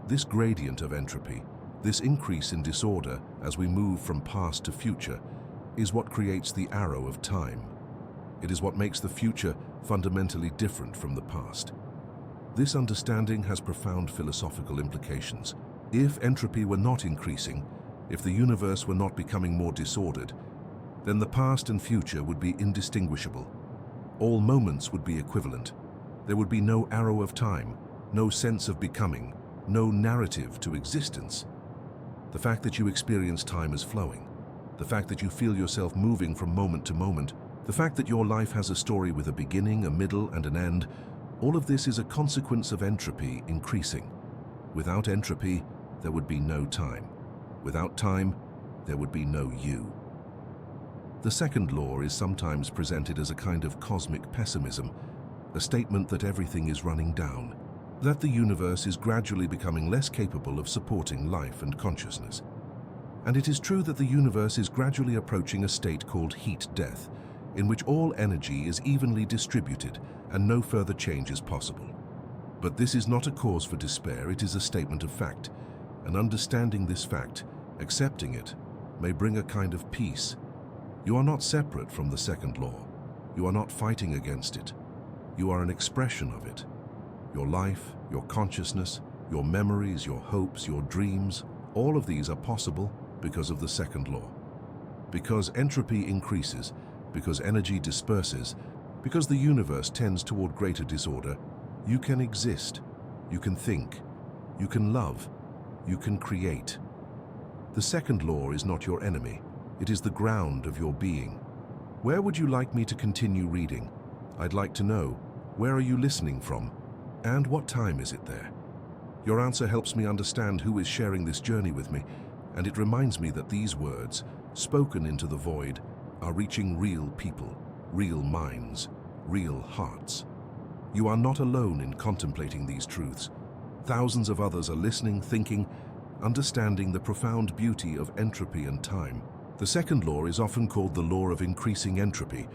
This gradient of entropy, this increase in disorder as we move from past to future, is what creates the arrow of time. It is what makes the future fundamentally different from the past. This understanding has profound philosophical implications. If entropy were not increasing, if the universe were not becoming more disordered, then the past and future would be indistinguishable. All moments would be equivalent. There would be no arrow of time, no sense of becoming, no narrative to existence. The fact that you experience time as flowing, the fact that you feel yourself moving from moment to moment, the fact that your life has a story with a beginning, a middle, and an end, all of this is a consequence of entropy increasing. Without entropy, there would be no time. Without time, there would be no you. The second law is sometimes presented as a kind of cosmic pessimism, a statement that everything is running down, that the universe is gradually becoming less capable of supporting life and consciousness. And it is true that the universe is gradually approaching a state called heat death, in which all energy is evenly distributed and no further change is possible. But this is not a cause for despair, it is a statement of fact. And understanding this fact, accepting it, may bring a kind of peace. You are not separate from the second law. You are not fighting against it. You are an expression of it. Your life, your consciousness, your memories, your hopes, your dreams, all of these are possible because of the second law. Because entropy increases, because energy disperses, because the universe tends toward greater disorder, you can exist, you can think, you can love, you can create. The second law is not your enemy. It is the ground of your being. Where would you like me to continue reading? I'd like to know, where are you listening from? And what time is it there? Your answer helps me understand who is sharing this journey with me, and it reminds me that these words, spoken into the void, are reaching real people, real minds, real hearts. You are not alone in contemplating these truths. Thousands of others are listening, thinking, understanding the profound beauty of entropy and time. The second law is often called the law of increasing entropy,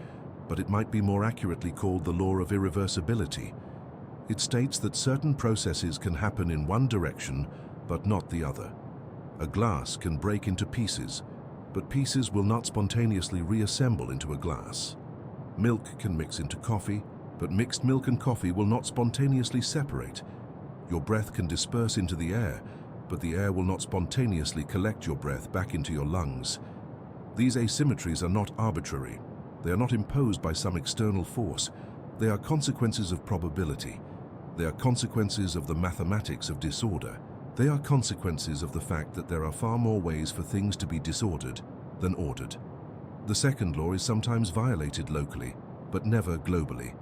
but it might be more accurately called the law of irreversibility. It states that certain processes can happen in one direction, but not the other. A glass can break into pieces, but pieces will not spontaneously reassemble into a glass. Milk can mix into coffee, but mixed milk and coffee will not spontaneously separate. Your breath can disperse into the air, but the air will not spontaneously collect your breath back into your lungs. These asymmetries are not arbitrary. They are not imposed by some external force. They are consequences of probability. They are consequences of the mathematics of disorder. They are consequences of the fact that there are far more ways for things to be disordered than ordered. The second law is sometimes violated locally, but never globally.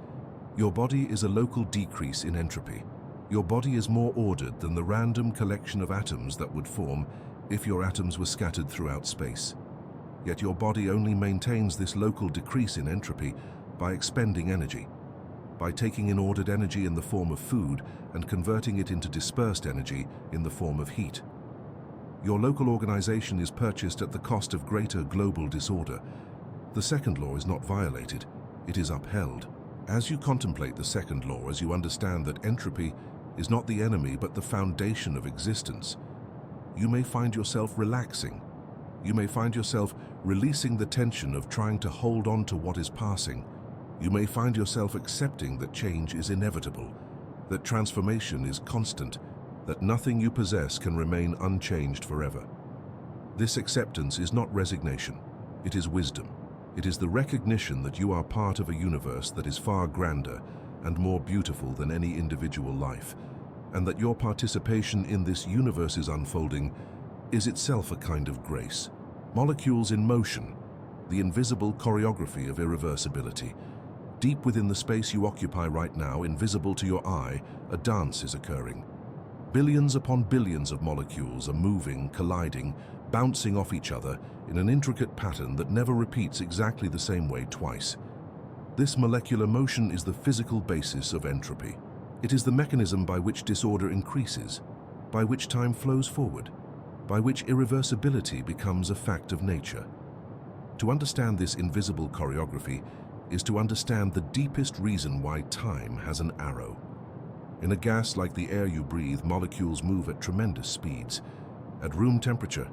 Your body is a local decrease in entropy. Your body is more ordered than the random collection of atoms that would form if your atoms were scattered throughout space. Yet your body only maintains this local decrease in entropy by expending energy, by taking in ordered energy in the form of food and converting it into dispersed energy in the form of heat. Your local organization is purchased at the cost of greater global disorder. The second law is not violated, it is upheld. As you contemplate the second law, as you understand that entropy is not the enemy but the foundation of existence, you may find yourself relaxing. You may find yourself releasing the tension of trying to hold on to what is passing. You may find yourself accepting that change is inevitable, that transformation is constant, that nothing you possess can remain unchanged forever. This acceptance is not resignation, it is wisdom. It is the recognition that you are part of a universe that is far grander and more beautiful than any individual life, and that your participation in this universe's unfolding is itself a kind of grace. Molecules in motion, the invisible choreography of irreversibility. Deep within the space you occupy right now, invisible to your eye, a dance is occurring. Billions upon billions of molecules are moving, colliding, bouncing off each other in an intricate pattern that never repeats exactly the same way twice. This molecular motion is the physical basis of entropy. It is the mechanism by which disorder increases, by which time flows forward, by which irreversibility becomes a fact of nature. To understand this invisible choreography is to understand the deepest reason why time has an arrow. In a gas like the air you breathe, molecules move at tremendous speeds. At room temperature,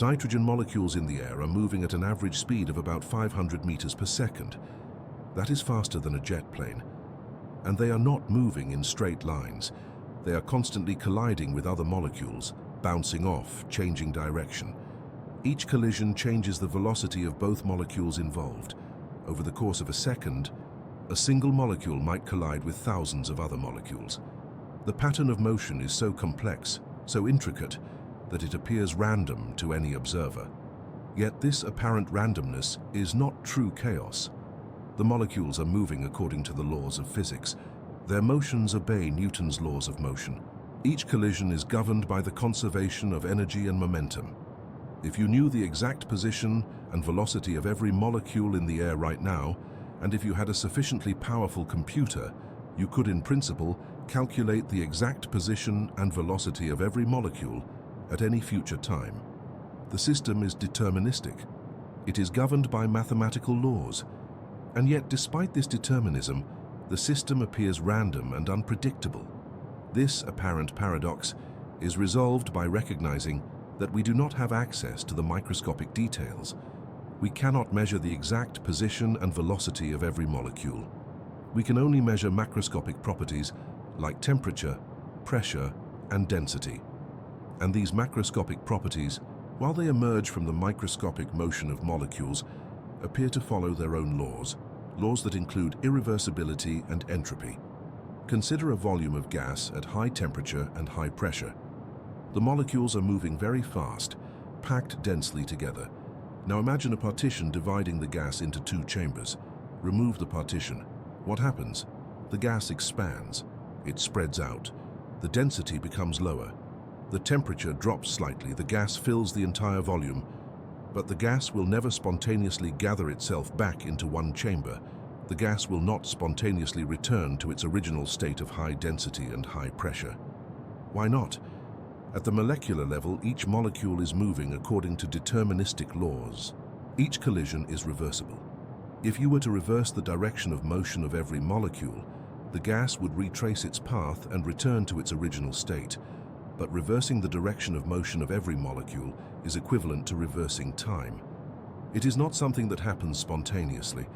nitrogen molecules in the air are moving at an average speed of about 500 meters per second. That is faster than a jet plane. And they are not moving in straight lines. They are constantly colliding with other molecules, bouncing off, changing direction. Each collision changes the velocity of both molecules involved. Over the course of a second, a single molecule might collide with thousands of other molecules. The pattern of motion is so complex, so intricate, that it appears random to any observer. Yet this apparent randomness is not true chaos. The molecules are moving according to the laws of physics. Their motions obey Newton's laws of motion. Each collision is governed by the conservation of energy and momentum. If you knew the exact position and velocity of every molecule in the air right now, and if you had a sufficiently powerful computer, you could, in principle, calculate the exact position and velocity of every molecule at any future time. The system is deterministic. It is governed by mathematical laws. And yet, despite this determinism, the system appears random and unpredictable. This apparent paradox is resolved by recognizing that we do not have access to the microscopic details. We cannot measure the exact position and velocity of every molecule. We can only measure macroscopic properties like temperature, pressure, and density. And these macroscopic properties, while they emerge from the microscopic motion of molecules, appear to follow their own laws, laws that include irreversibility and entropy. Consider a volume of gas at high temperature and high pressure. The molecules are moving very fast, packed densely together. Now imagine a partition dividing the gas into two chambers. Remove the partition. What happens? The gas expands. It spreads out. The density becomes lower. The temperature drops slightly. The gas fills the entire volume. But the gas will never spontaneously gather itself back into one chamber. The gas will not spontaneously return to its original state of high density and high pressure. Why not? At the molecular level, each molecule is moving according to deterministic laws. Each collision is reversible. If you were to reverse the direction of motion of every molecule, the gas would retrace its path and return to its original state. But reversing the direction of motion of every molecule is equivalent to reversing time. It is not something that happens spontaneously.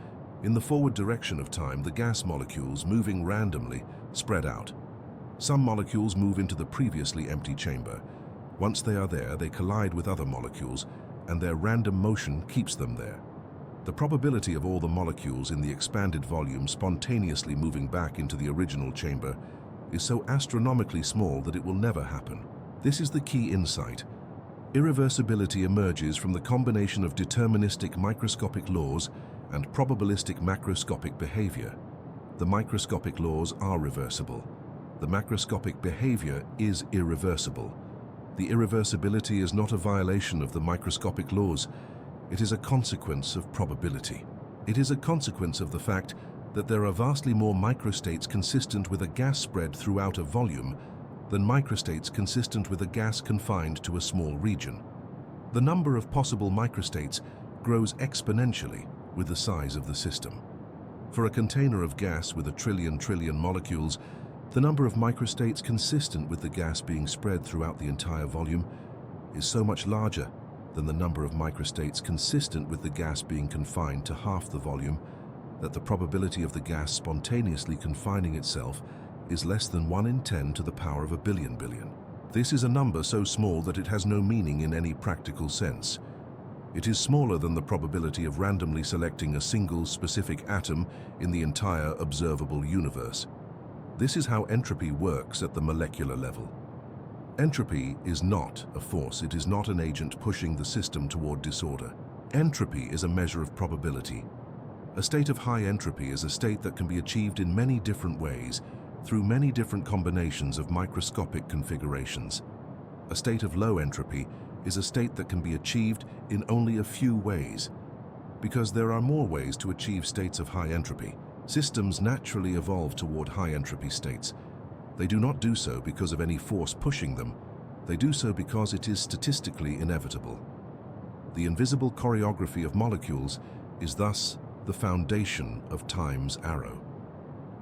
In the forward direction of time, the gas molecules, moving randomly, spread out. Some molecules move into the previously empty chamber. Once they are there, they collide with other molecules, and their random motion keeps them there. The probability of all the molecules in the expanded volume spontaneously moving back into the original chamber is so astronomically small that it will never happen. This is the key insight. Irreversibility emerges from the combination of deterministic microscopic laws and probabilistic macroscopic behavior. The microscopic laws are reversible. The macroscopic behavior is irreversible. The irreversibility is not a violation of the microscopic laws. It is a consequence of probability. It is a consequence of the fact that there are vastly more microstates consistent with a gas spread throughout a volume than microstates consistent with a gas confined to a small region. The number of possible microstates grows exponentially with the size of the system. For a container of gas with a trillion molecules, the number of microstates consistent with the gas being spread throughout the entire volume is so much larger than the number of microstates consistent with the gas being confined to half the volume that the probability of the gas spontaneously confining itself is less than 1 in 10 to the power of a billion. This is a number so small that it has no meaning in any practical sense. It is smaller than the probability of randomly selecting a single specific atom in the entire observable universe. This is how entropy works at the molecular level. Entropy is not a force. It is not an agent pushing the system toward disorder. Entropy is a measure of probability. A state of high entropy is a state that can be achieved in many different ways, through many different combinations of microscopic configurations. A state of low entropy is a state that can be achieved in only a few ways. Because there are more ways to achieve states of high entropy, systems naturally evolve toward high entropy states. They do not do so because of any force pushing them. They do so because it is statistically inevitable. The invisible choreography of molecules is thus the foundation of time's arrow.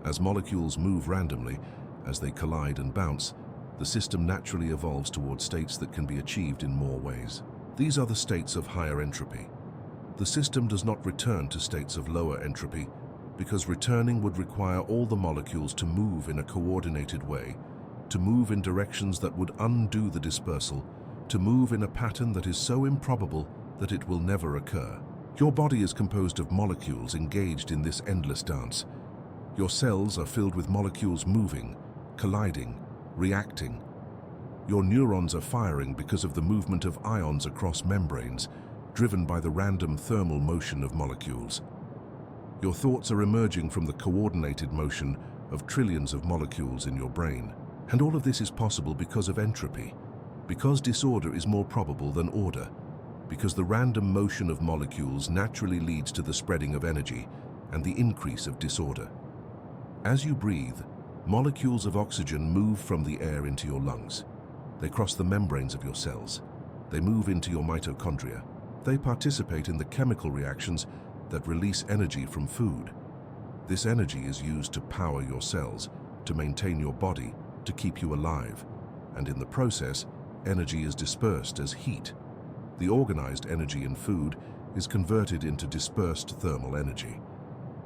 As molecules move randomly, as they collide and bounce, the system naturally evolves toward states that can be achieved in more ways. These are the states of higher entropy. The system does not return to states of lower entropy because returning would require all the molecules to move in a coordinated way, to move in directions that would undo the dispersal, to move in a pattern that is so improbable that it will never occur. Your body is composed of molecules engaged in this endless dance. Your cells are filled with molecules moving, colliding, reacting. Your neurons are firing because of the movement of ions across membranes, driven by the random thermal motion of molecules. Your thoughts are emerging from the coordinated motion of trillions of molecules in your brain. And all of this is possible because of entropy, because disorder is more probable than order, because the random motion of molecules naturally leads to the spreading of energy and the increase of disorder. As you breathe, molecules of oxygen move from the air into your lungs. They cross the membranes of your cells. They move into your mitochondria. They participate in the chemical reactions that release energy from food. This energy is used to power your cells, to maintain your body, to keep you alive. And in the process, energy is dispersed as heat. The organized energy in food is converted into dispersed thermal energy.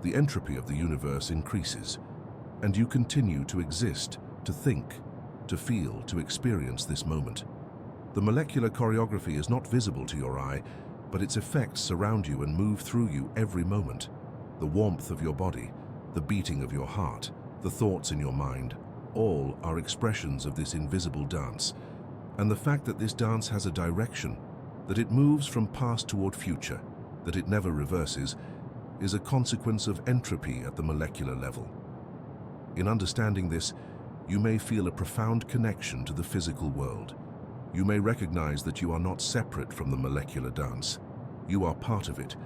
The entropy of the universe increases, and you continue to exist, to think, to feel, to experience this moment. The molecular choreography is not visible to your eye, but its effects surround you and move through you every moment. The warmth of your body, the beating of your heart, the thoughts in your mind, all are expressions of this invisible dance. And the fact that this dance has a direction, that it moves from past toward future, that it never reverses, is a consequence of entropy at the molecular level. In understanding this, you may feel a profound connection to the physical world. You may recognize that you are not separate from the molecular dance. You are part of it.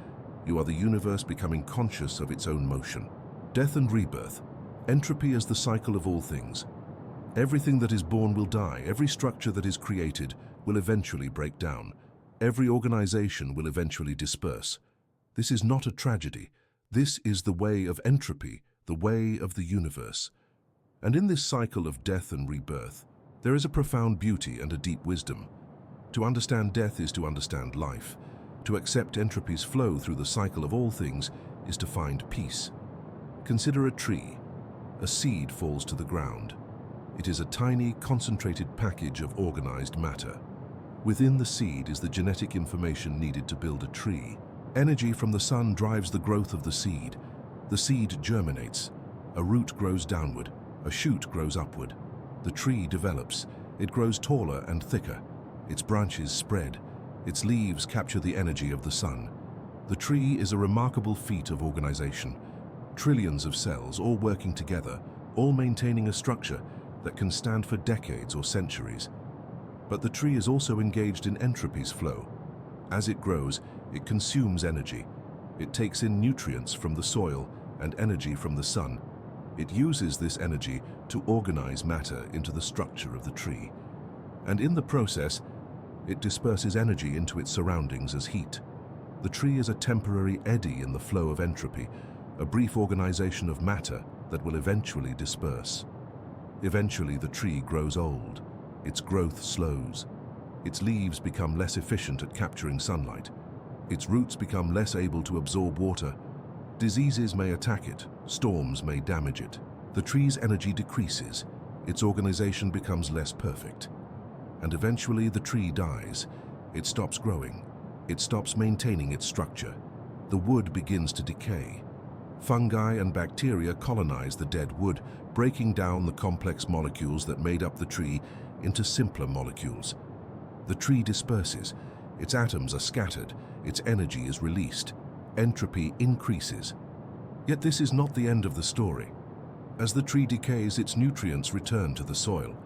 You are the universe becoming conscious of its own motion. Death and rebirth. Entropy is the cycle of all things. Everything that is born will die. Every structure that is created will eventually break down. Every organization will eventually disperse. This is not a tragedy. This is the way of entropy, the way of the universe. And in this cycle of death and rebirth, there is a profound beauty and a deep wisdom. To understand death is to understand life. To accept entropy's flow through the cycle of all things is to find peace. Consider a tree. A seed falls to the ground. It is a tiny, concentrated package of organized matter. Within the seed is the genetic information needed to build a tree. Energy from the sun drives the growth of the seed. The seed germinates. A root grows downward. A shoot grows upward. The tree develops. It grows taller and thicker. Its branches spread. Its leaves capture the energy of the sun. The tree is a remarkable feat of organization. Trillions of cells all working together, all maintaining a structure that can stand for decades or centuries. But the tree is also engaged in entropy's flow. As it grows, it consumes energy. It takes in nutrients from the soil and energy from the sun. It uses this energy to organize matter into the structure of the tree. And in the process, it disperses energy into its surroundings as heat. The tree is a temporary eddy in the flow of entropy, a brief organization of matter that will eventually disperse. Eventually, the tree grows old. Its growth slows. Its leaves become less efficient at capturing sunlight. Its roots become less able to absorb water. Diseases may attack it. Storms may damage it. The tree's energy decreases. Its organization becomes less perfect. And eventually the tree dies. It stops growing. It stops maintaining its structure. The wood begins to decay. Fungi and bacteria colonize the dead wood, breaking down the complex molecules that made up the tree into simpler molecules. The tree disperses. Its atoms are scattered. Its energy is released. Entropy increases. Yet this is not the end of the story. As the tree decays, its nutrients return to the soil.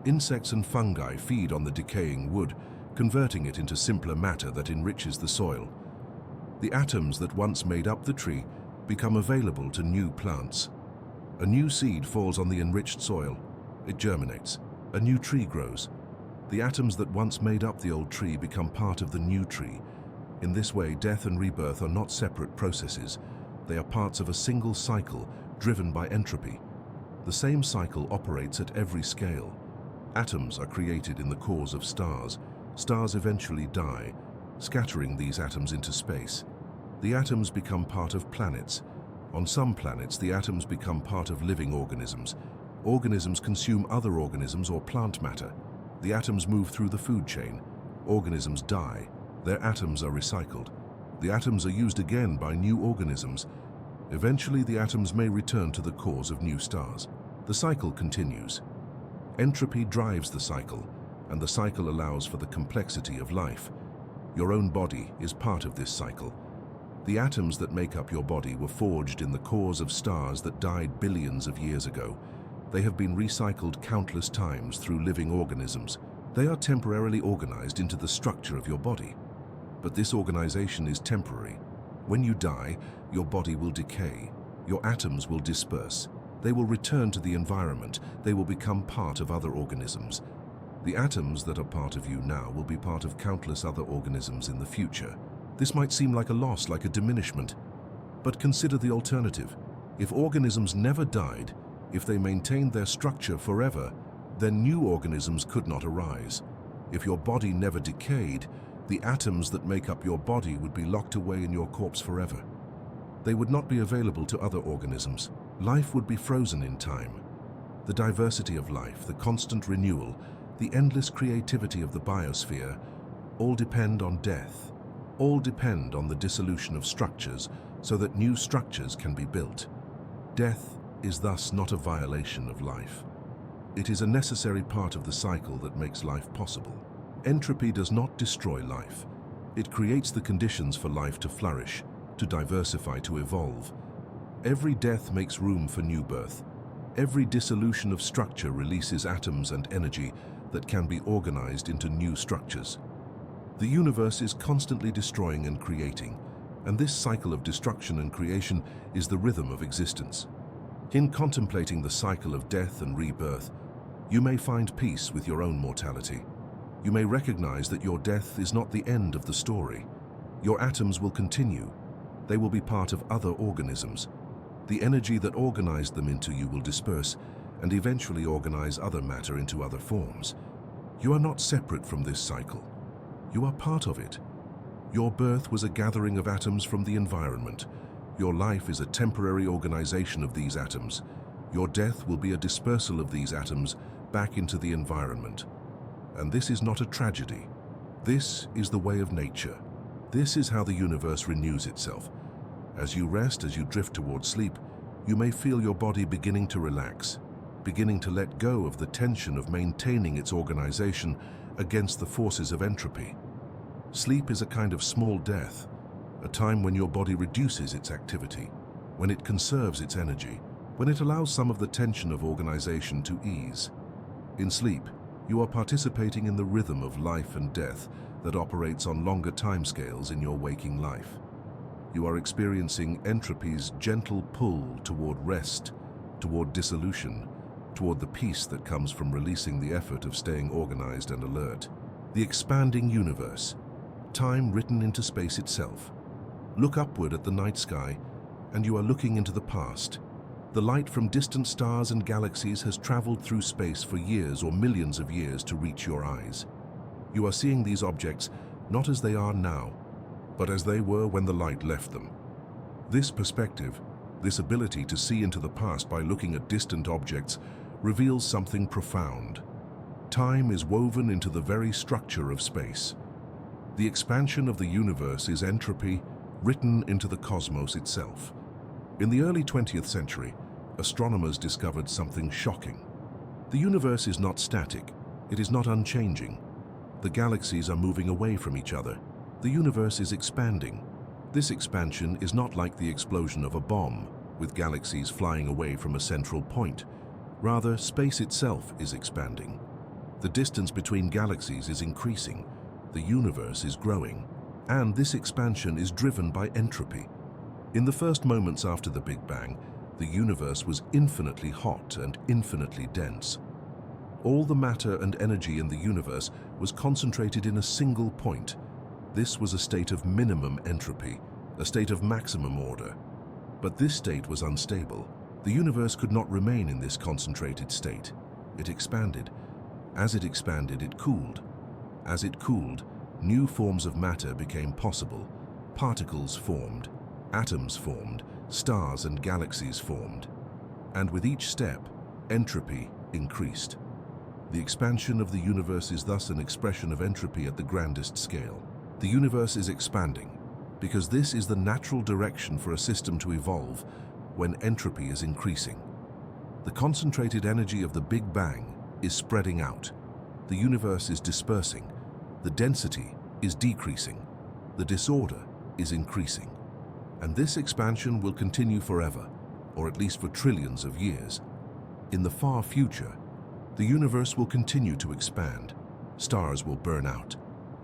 Insects and fungi feed on the decaying wood, converting it into simpler matter that enriches the soil. The atoms that once made up the tree become available to new plants. A new seed falls on the enriched soil. It germinates. A new tree grows. The atoms that once made up the old tree become part of the new tree. In this way, death and rebirth are not separate processes. They are parts of a single cycle driven by entropy. The same cycle operates at every scale. Atoms are created in the cores of stars. Stars eventually die, scattering these atoms into space. The atoms become part of planets. On some planets, the atoms become part of living organisms. Organisms consume other organisms or plant matter. The atoms move through the food chain. Organisms die. Their atoms are recycled. The atoms are used again by new organisms. Eventually, the atoms may return to the cores of new stars. The cycle continues. Entropy drives the cycle, and the cycle allows for the complexity of life. Your own body is part of this cycle. The atoms that make up your body were forged in the cores of stars that died billions of years ago. They have been recycled countless times through living organisms. They are temporarily organized into the structure of your body. But this organization is temporary. When you die, your body will decay. Your atoms will disperse. They will return to the environment. They will become part of other organisms. The atoms that are part of you now will be part of countless other organisms in the future. This might seem like a loss, like a diminishment. But consider the alternative. If organisms never died, if they maintained their structure forever, then new organisms could not arise. If your body never decayed, the atoms that make up your body would be locked away in your corpse forever. They would not be available to other organisms. Life would be frozen in time. The diversity of life, the constant renewal, the endless creativity of the biosphere, all depend on death. All depend on the dissolution of structures so that new structures can be built. Death is thus not a violation of life. It is a necessary part of the cycle that makes life possible. Entropy does not destroy life. It creates the conditions for life to flourish, to diversify, to evolve. Every death makes room for new birth. Every dissolution of structure releases atoms and energy that can be organized into new structures. The universe is constantly destroying and creating, and this cycle of destruction and creation is the rhythm of existence. In contemplating the cycle of death and rebirth, you may find peace with your own mortality. You may recognize that your death is not the end of the story. Your atoms will continue. They will be part of other organisms. The energy that organized them into you will disperse and eventually organize other matter into other forms. You are not separate from this cycle. You are part of it. Your birth was a gathering of atoms from the environment. Your life is a temporary organization of these atoms. Your death will be a dispersal of these atoms back into the environment. And this is not a tragedy. This is the way of nature. This is how the universe renews itself. As you rest, as you drift towards sleep, you may feel your body beginning to relax, beginning to let go of the tension of maintaining its organization against the forces of entropy. Sleep is a kind of small death, a time when your body reduces its activity, when it conserves its energy, when it allows some of the tension of organization to ease. In sleep, you are participating in the rhythm of life and death that operates on longer timescales in your waking life. You are experiencing entropy's gentle pull toward rest, toward dissolution, toward the peace that comes from releasing the effort of staying organized and alert. The expanding universe, time written into space itself. Look upward at the night sky, and you are looking into the past. The light from distant stars and galaxies has traveled through space for years or millions of years to reach your eyes. You are seeing these objects not as they are now, but as they were when the light left them. This perspective, this ability to see into the past by looking at distant objects, reveals something profound. Time is woven into the very structure of space. The expansion of the universe is entropy written into the cosmos itself. In the early 20th century, astronomers discovered something shocking. The universe is not static, it is not unchanging. The galaxies are moving away from each other. The universe is expanding. This expansion is not like the explosion of a bomb, with galaxies flying away from a central point. Rather, space itself is expanding. The distance between galaxies is increasing. The universe is growing. And this expansion is driven by entropy. In the first moments after the Big Bang, the universe was infinitely hot and infinitely dense. All the matter and energy in the universe was concentrated in a single point. This was a state of minimum entropy, a state of maximum order. But this state was unstable. The universe could not remain in this concentrated state. It expanded. As it expanded, it cooled. As it cooled, new forms of matter became possible. Particles formed, atoms formed, stars and galaxies formed. And with each step, entropy increased. The expansion of the universe is thus an expression of entropy at the grandest scale. The universe is expanding because this is the natural direction for a system to evolve when entropy is increasing. The concentrated energy of the Big Bang is spreading out. The universe is dispersing. The density is decreasing. The disorder is increasing. And this expansion will continue forever, or at least for trillions of years. In the far future, the universe will continue to expand. Stars will burn out.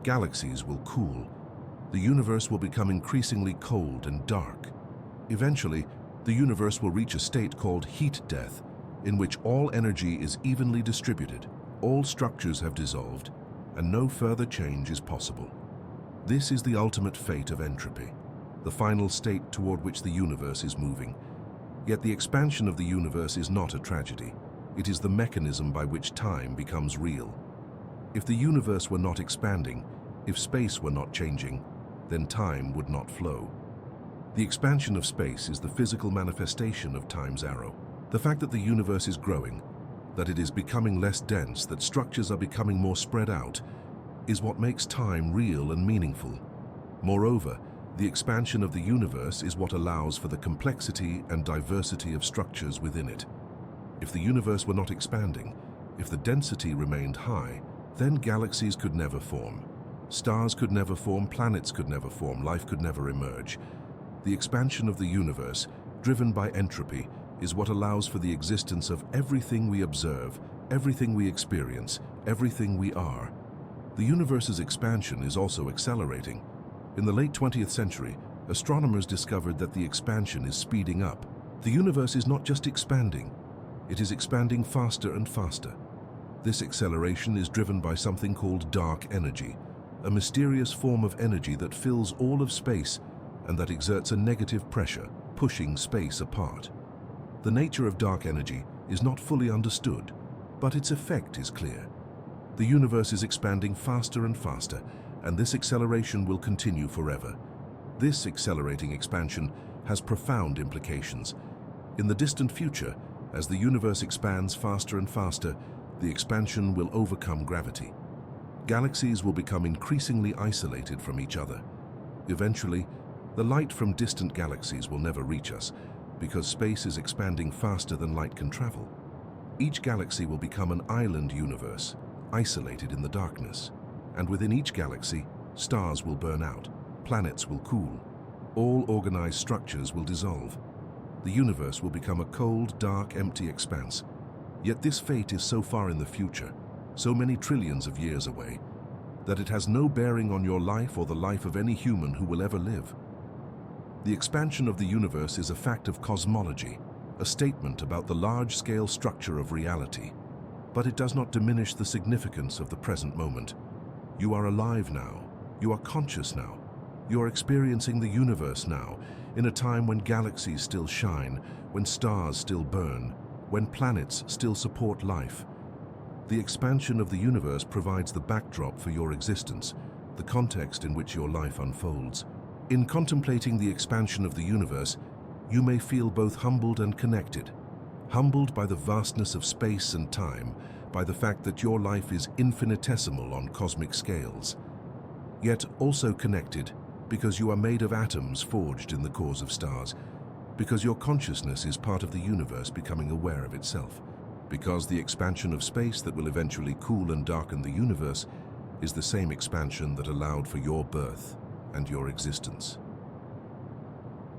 Galaxies will cool. The universe will become increasingly cold and dark. Eventually, the universe will reach a state called heat death, in which all energy is evenly distributed, all structures have dissolved, and no further change is possible. This is the ultimate fate of entropy, the final state toward which the universe is moving. Yet the expansion of the universe is not a tragedy. It is the mechanism by which time becomes real. If the universe were not expanding, if space were not changing, then time would not flow. The expansion of space is the physical manifestation of time's arrow. The fact that the universe is growing, that it is becoming less dense, that structures are becoming more spread out, is what makes time real and meaningful. Moreover, the expansion of the universe is what allows for the complexity and diversity of structures within it. If the universe were not expanding, if the density remained high, then galaxies could never form. Stars could never form, planets could never form, life could never emerge. The expansion of the universe, driven by entropy, is what allows for the existence of everything we observe, everything we experience, everything we are. The universe's expansion is also accelerating. In the late 20th century, astronomers discovered that the expansion is speeding up. The universe is not just expanding, it is expanding faster and faster. This acceleration is driven by something called dark energy, a mysterious form of energy that fills all of space and that exerts a negative pressure, pushing space apart. The nature of dark energy is not fully understood, but its effect is clear. The universe is expanding faster and faster, and this acceleration will continue forever. This accelerating expansion has profound implications. In the distant future, as the universe expands faster and faster, the expansion will overcome gravity. Galaxies will become increasingly isolated from each other. Eventually, the light from distant galaxies will never reach us because space is expanding faster than light can travel. Each galaxy will become an island universe, isolated in the darkness. And within each galaxy, stars will burn out, planets will cool, all organized structures will dissolve. The universe will become a cold, dark, empty expanse. Yet this fate is so far in the future, so many trillions of years away, that it has no bearing on your life or the life of any human who will ever live. The expansion of the universe is a fact of cosmology, a statement about the large-scale structure of reality. But it does not diminish the significance of the present moment. You are alive now. You are conscious now. You are experiencing the universe now, in a time when galaxies still shine, when stars still burn, when planets still support life. The expansion of the universe provides the backdrop for your existence, the context in which your life unfolds. In contemplating the expansion of the universe, you may feel both humbled and connected. Humbled by the vastness of space and time, by the fact that your life is infinitesimal on cosmic scales. Yet also connected because you are made of atoms forged in the cores of stars, because your consciousness is part of the universe becoming aware of itself, because the expansion of space that will eventually cool and darken the universe is the same expansion that allowed for your birth and your existence.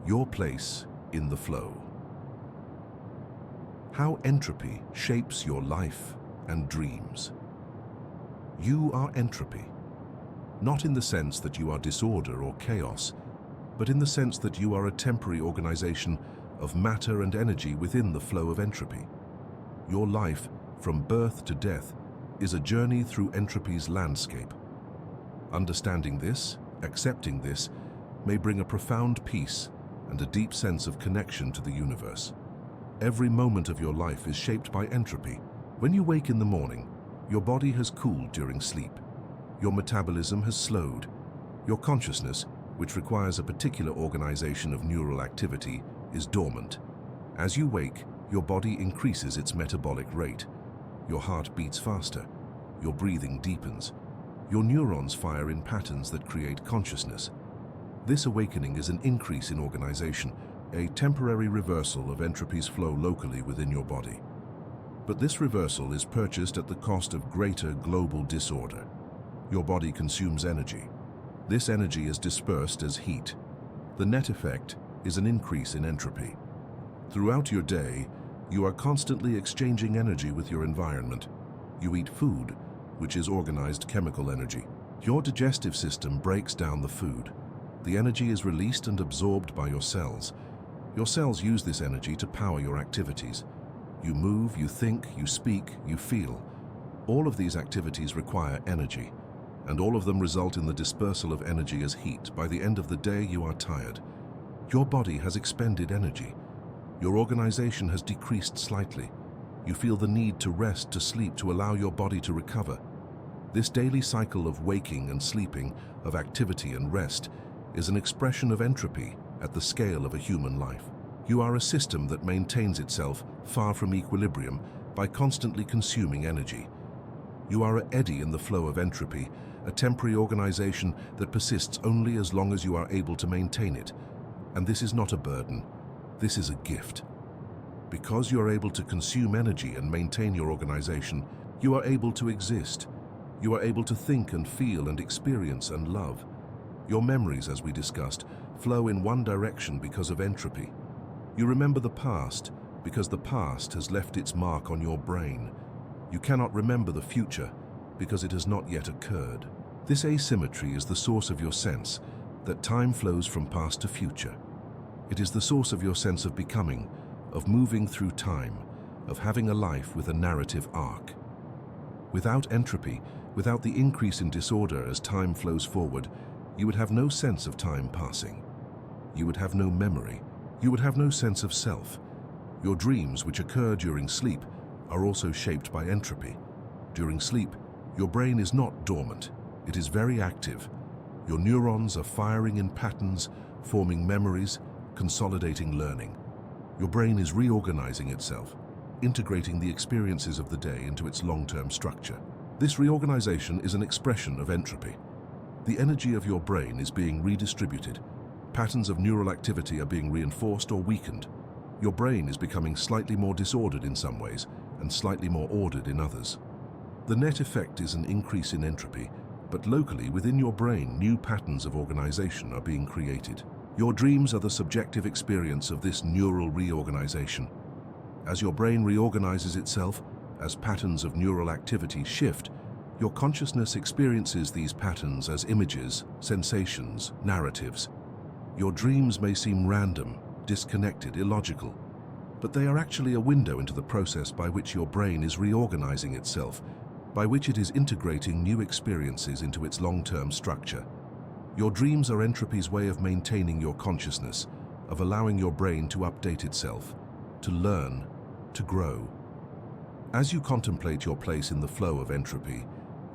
Your place in the flow. How entropy shapes your life and dreams. You are entropy. Not in the sense that you are disorder or chaos, but in the sense that you are a temporary organization of matter and energy within the flow of entropy. Your life, from birth to death, is a journey through entropy's landscape. Understanding this, accepting this, may bring a profound peace and a deep sense of connection to the universe. Every moment of your life is shaped by entropy. When you wake in the morning, your body has cooled during sleep. Your metabolism has slowed. Your consciousness, which requires a particular organization of neural activity, is dormant. As you wake, your body increases its metabolic rate. Your heart beats faster. Your breathing deepens. Your neurons fire in patterns that create consciousness. This awakening is an increase in organization, a temporary reversal of entropy's flow locally within your body. But this reversal is purchased at the cost of greater global disorder. Your body consumes energy. This energy is dispersed as heat. The net effect is an increase in entropy. Throughout your day, you are constantly exchanging energy with your environment. You eat food, which is organized chemical energy. Your digestive system breaks down the food. The energy is released and absorbed by your cells. Your cells use this energy to power your activities. You move, you think, you speak, you feel. All of these activities require energy, and all of them result in the dispersal of energy as heat. By the end of the day, you are tired. Your body has expended energy. Your organization has decreased slightly. You feel the need to rest, to sleep, to allow your body to recover. This daily cycle of waking and sleeping, of activity and rest, is an expression of entropy at the scale of a human life. You are a system that maintains itself far from equilibrium by constantly consuming energy. You are an eddy in the flow of entropy, a temporary organization that persists only as long as you are able to maintain it. And this is not a burden, this is a gift. Because you are able to consume energy and maintain your organization, you are able to exist. You are able to think and feel and experience and love. Your memories, as we discussed, flow in one direction because of entropy. You remember the past because the past has left its mark on your brain. You cannot remember the future because it has not yet occurred. This asymmetry is the source of your sense that time flows from past to future. It is the source of your sense of becoming, of moving through time, of having a life with a narrative arc. Without entropy, without the increase in disorder as time flows forward, you would have no sense of time passing. You would have no memory. You would have no sense of self. Your dreams, which occur during sleep, are also shaped by entropy. During sleep, your brain is not dormant. It is very active. Your neurons are firing in patterns, forming memories, consolidating learning. Your brain is reorganizing itself, integrating the experiences of the day into its long-term structure. This reorganization is an expression of entropy. The energy of your brain is being redistributed. Patterns of neural activity are being reinforced or weakened. Your brain is becoming slightly more disordered in some ways and slightly more ordered in others. The net effect is an increase in entropy, but locally within your brain, new patterns of organization are being created. Your dreams are the subjective experience of this neural reorganization. As your brain reorganizes itself, as patterns of neural activity shift, your consciousness experiences these patterns as images, sensations, narratives. Your dreams may seem random, disconnected, illogical, but they are actually a window into the process by which your brain is reorganizing itself, by which it is integrating new experiences into its long-term structure. Your dreams are entropy's way of maintaining your consciousness, of allowing your brain to update itself, to learn, to grow. As you contemplate your place in the flow of entropy,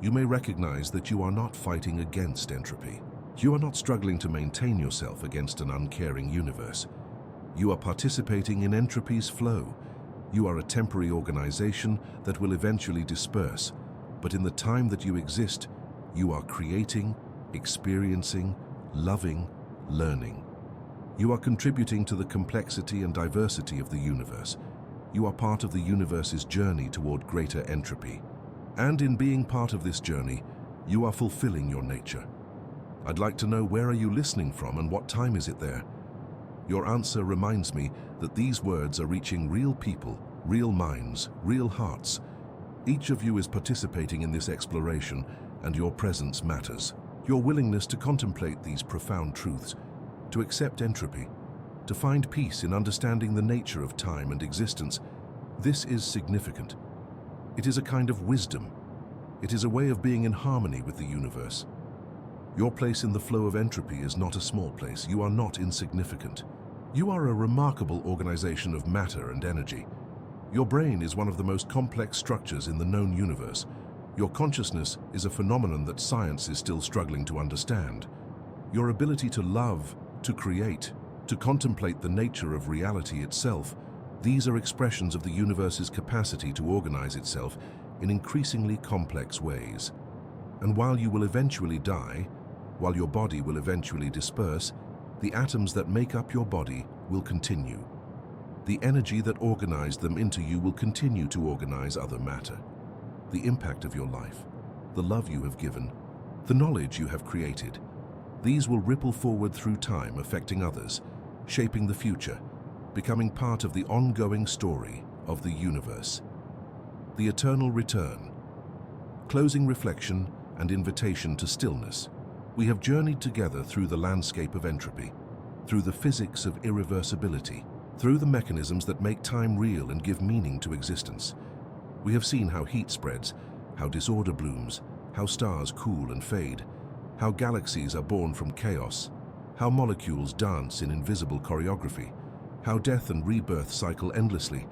you may recognize that you are not fighting against entropy. You are not struggling to maintain yourself against an uncaring universe. You are participating in entropy's flow. You are a temporary organization that will eventually disperse, but in the time that you exist, you are creating, experiencing, loving, learning. You are contributing to the complexity and diversity of the universe. You are part of the universe's journey toward greater entropy. And in being part of this journey, you are fulfilling your nature. I'd like to know, where are you listening from and what time is it there? Your answer reminds me that these words are reaching real people, real minds, real hearts. Each of you is participating in this exploration, and your presence matters. Your willingness to contemplate these profound truths, to accept entropy, to find peace in understanding the nature of time and existence, this is significant. It is a kind of wisdom. It is a way of being in harmony with the universe. Your place in the flow of entropy is not a small place. You are not insignificant. You are a remarkable organization of matter and energy. Your brain is one of the most complex structures in the known universe. Your consciousness is a phenomenon that science is still struggling to understand. Your ability to love, to create, to contemplate the nature of reality itself, these are expressions of the universe's capacity to organize itself in increasingly complex ways. And while you will eventually die, while your body will eventually disperse, the atoms that make up your body will continue. The energy that organized them into you will continue to organize other matter. The impact of your life, the love you have given, the knowledge you have created, these will ripple forward through time, affecting others, shaping the future, becoming part of the ongoing story of the universe. The eternal return. Closing reflection and invitation to stillness. We have journeyed together through the landscape of entropy, through the physics of irreversibility, through the mechanisms that make time real and give meaning to existence. We have seen how heat spreads, how disorder blooms, how stars cool and fade, how galaxies are born from chaos, how molecules dance in invisible choreography, how death and rebirth cycle endlessly,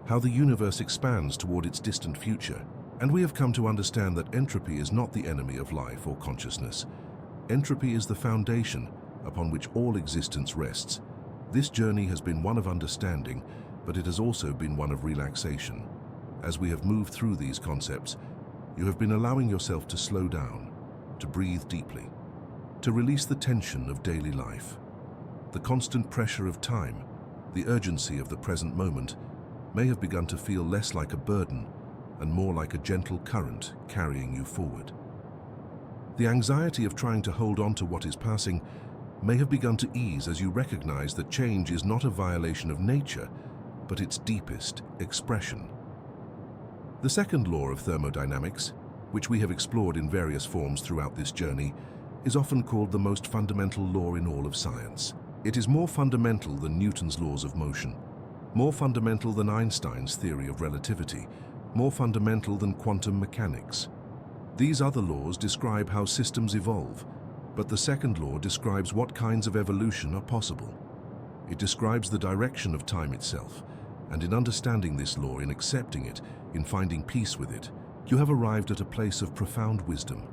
how the universe expands toward its distant future. And we have come to understand that entropy is not the enemy of life or consciousness. Entropy is the foundation upon which all existence rests. This journey has been one of understanding, but it has also been one of relaxation. As we have moved through these concepts, you have been allowing yourself to slow down, to breathe deeply, to release the tension of daily life. The constant pressure of time, the urgency of the present moment, may have begun to feel less like a burden and more like a gentle current carrying you forward. The anxiety of trying to hold on to what is passing may have begun to ease as you recognize that change is not a violation of nature, but its deepest expression. The second law of thermodynamics, which we have explored in various forms throughout this journey, is often called the most fundamental law in all of science. It is more fundamental than Newton's laws of motion, more fundamental than Einstein's theory of relativity, more fundamental than quantum mechanics. These other laws describe how systems evolve, but the second law describes what kinds of evolution are possible. It describes the direction of time itself, and in understanding this law, in accepting it, in finding peace with it, you have arrived at a place of profound wisdom.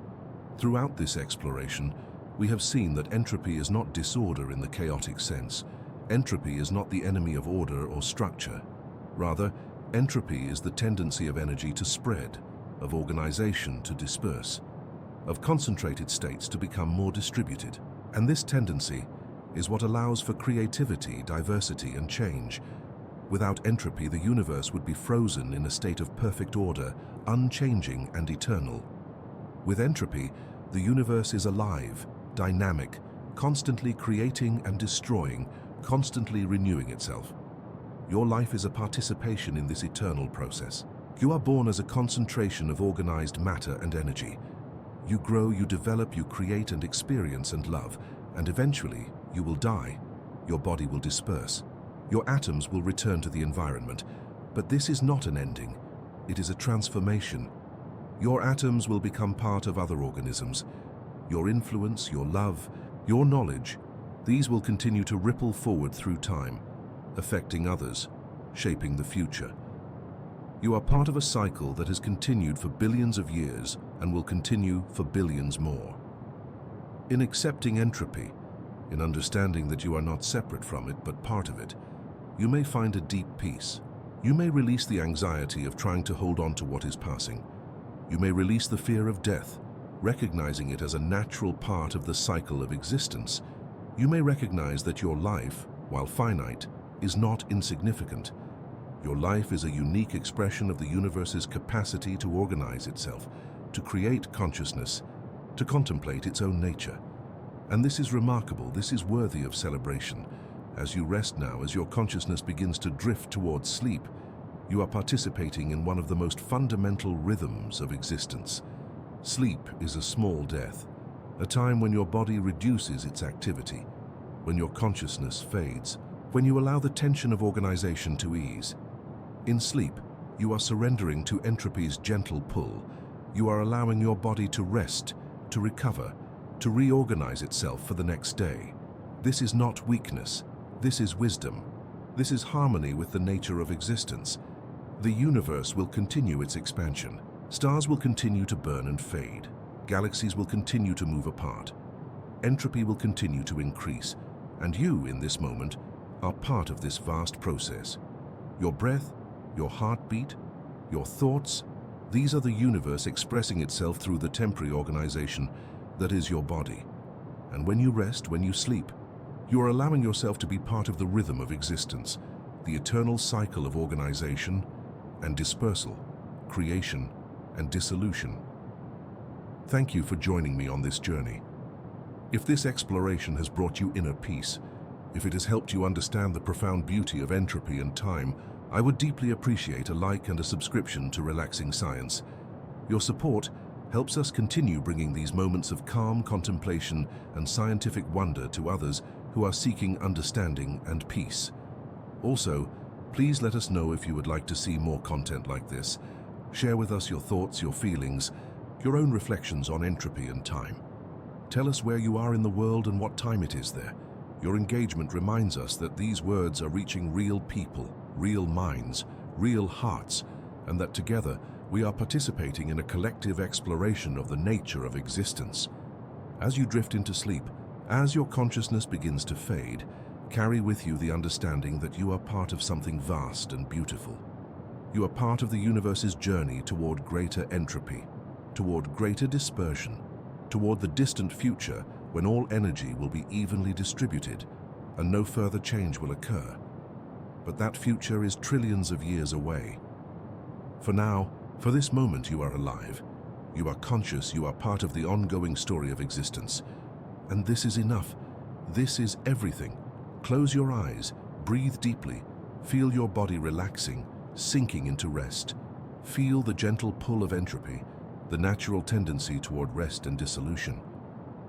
Throughout this exploration, we have seen that entropy is not disorder in the chaotic sense. Entropy is not the enemy of order or structure. Rather, entropy is the tendency of energy to spread, of organization to disperse, of concentrated states to become more distributed. And this tendency is what allows for creativity, diversity, and change. Without entropy, the universe would be frozen in a state of perfect order, unchanging and eternal. With entropy, the universe is alive, dynamic, constantly creating and destroying, constantly renewing itself. Your life is a participation in this eternal process. You are born as a concentration of organized matter and energy. You grow, you develop, you create and experience and love, and eventually you will die. Your body will disperse. Your atoms will return to the environment. But this is not an ending. It is a transformation. Your atoms will become part of other organisms. Your influence, your love, your knowledge, these will continue to ripple forward through time, affecting others, shaping the future. You are part of a cycle that has continued for billions of years and will continue for billions more. In accepting entropy, in understanding that you are not separate from it but part of it, you may find a deep peace. You may release the anxiety of trying to hold on to what is passing. You may release the fear of death, recognizing it as a natural part of the cycle of existence. You may recognize that your life, while finite, is not insignificant. Your life is a unique expression of the universe's capacity to organize itself, to create consciousness, to contemplate its own nature. And this is remarkable, this is worthy of celebration. As you rest now, as your consciousness begins to drift towards sleep, you are participating in one of the most fundamental rhythms of existence. Sleep is a small death, a time when your body reduces its activity, when your consciousness fades, when you allow the tension of organization to ease. In sleep, you are surrendering to entropy's gentle pull. You are allowing your body to rest, to recover, to reorganize itself for the next day. This is not weakness. This is wisdom. This is harmony with the nature of existence. The universe will continue its expansion. Stars will continue to burn and fade. Galaxies will continue to move apart. Entropy will continue to increase. And you, in this moment, are part of this vast process. Your breath, your heartbeat, your thoughts, these are the universe expressing itself through the temporary organization that is your body. And when you rest, when you sleep, you are allowing yourself to be part of the rhythm of existence, the eternal cycle of organization and dispersal, creation and dissolution. Thank you for joining me on this journey. If this exploration has brought you inner peace, if it has helped you understand the profound beauty of entropy and time, I would deeply appreciate a like and a subscription to Relaxing Science. Your support helps us continue bringing these moments of calm contemplation and scientific wonder to others who are seeking understanding and peace. Also, please let us know if you would like to see more content like this. Share with us your thoughts, your feelings, your own reflections on entropy and time. Tell us where you are in the world and what time it is there. Your engagement reminds us that these words are reaching real people, real minds, real hearts, and that together we are participating in a collective exploration of the nature of existence. As you drift into sleep, as your consciousness begins to fade, carry with you the understanding that you are part of something vast and beautiful. You are part of the universe's journey toward greater entropy, toward greater dispersion, toward the distant future when all energy will be evenly distributed and no further change will occur. But that future is trillions of years away. For now, for this moment, you are alive. You are conscious, you are part of the ongoing story of existence. And this is enough. This is everything. Close your eyes, breathe deeply, feel your body relaxing, sinking into rest. Feel the gentle pull of entropy, the natural tendency toward rest and dissolution.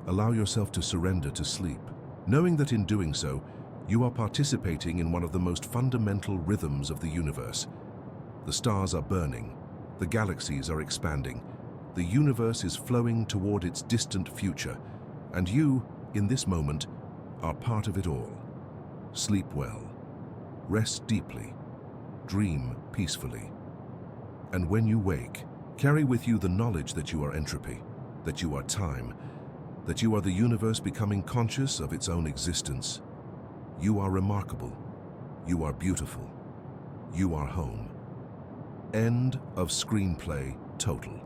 Allow yourself to surrender to sleep, knowing that in doing so, you are participating in one of the most fundamental rhythms of the universe. The stars are burning, the galaxies are expanding, the universe is flowing toward its distant future, and you, in this moment, are part of it all. Sleep well, rest deeply, dream peacefully. And when you wake, carry with you the knowledge that you are entropy, that you are time, that you are the universe becoming conscious of its own existence. You are remarkable. You are beautiful. You are home. End of screenplay total.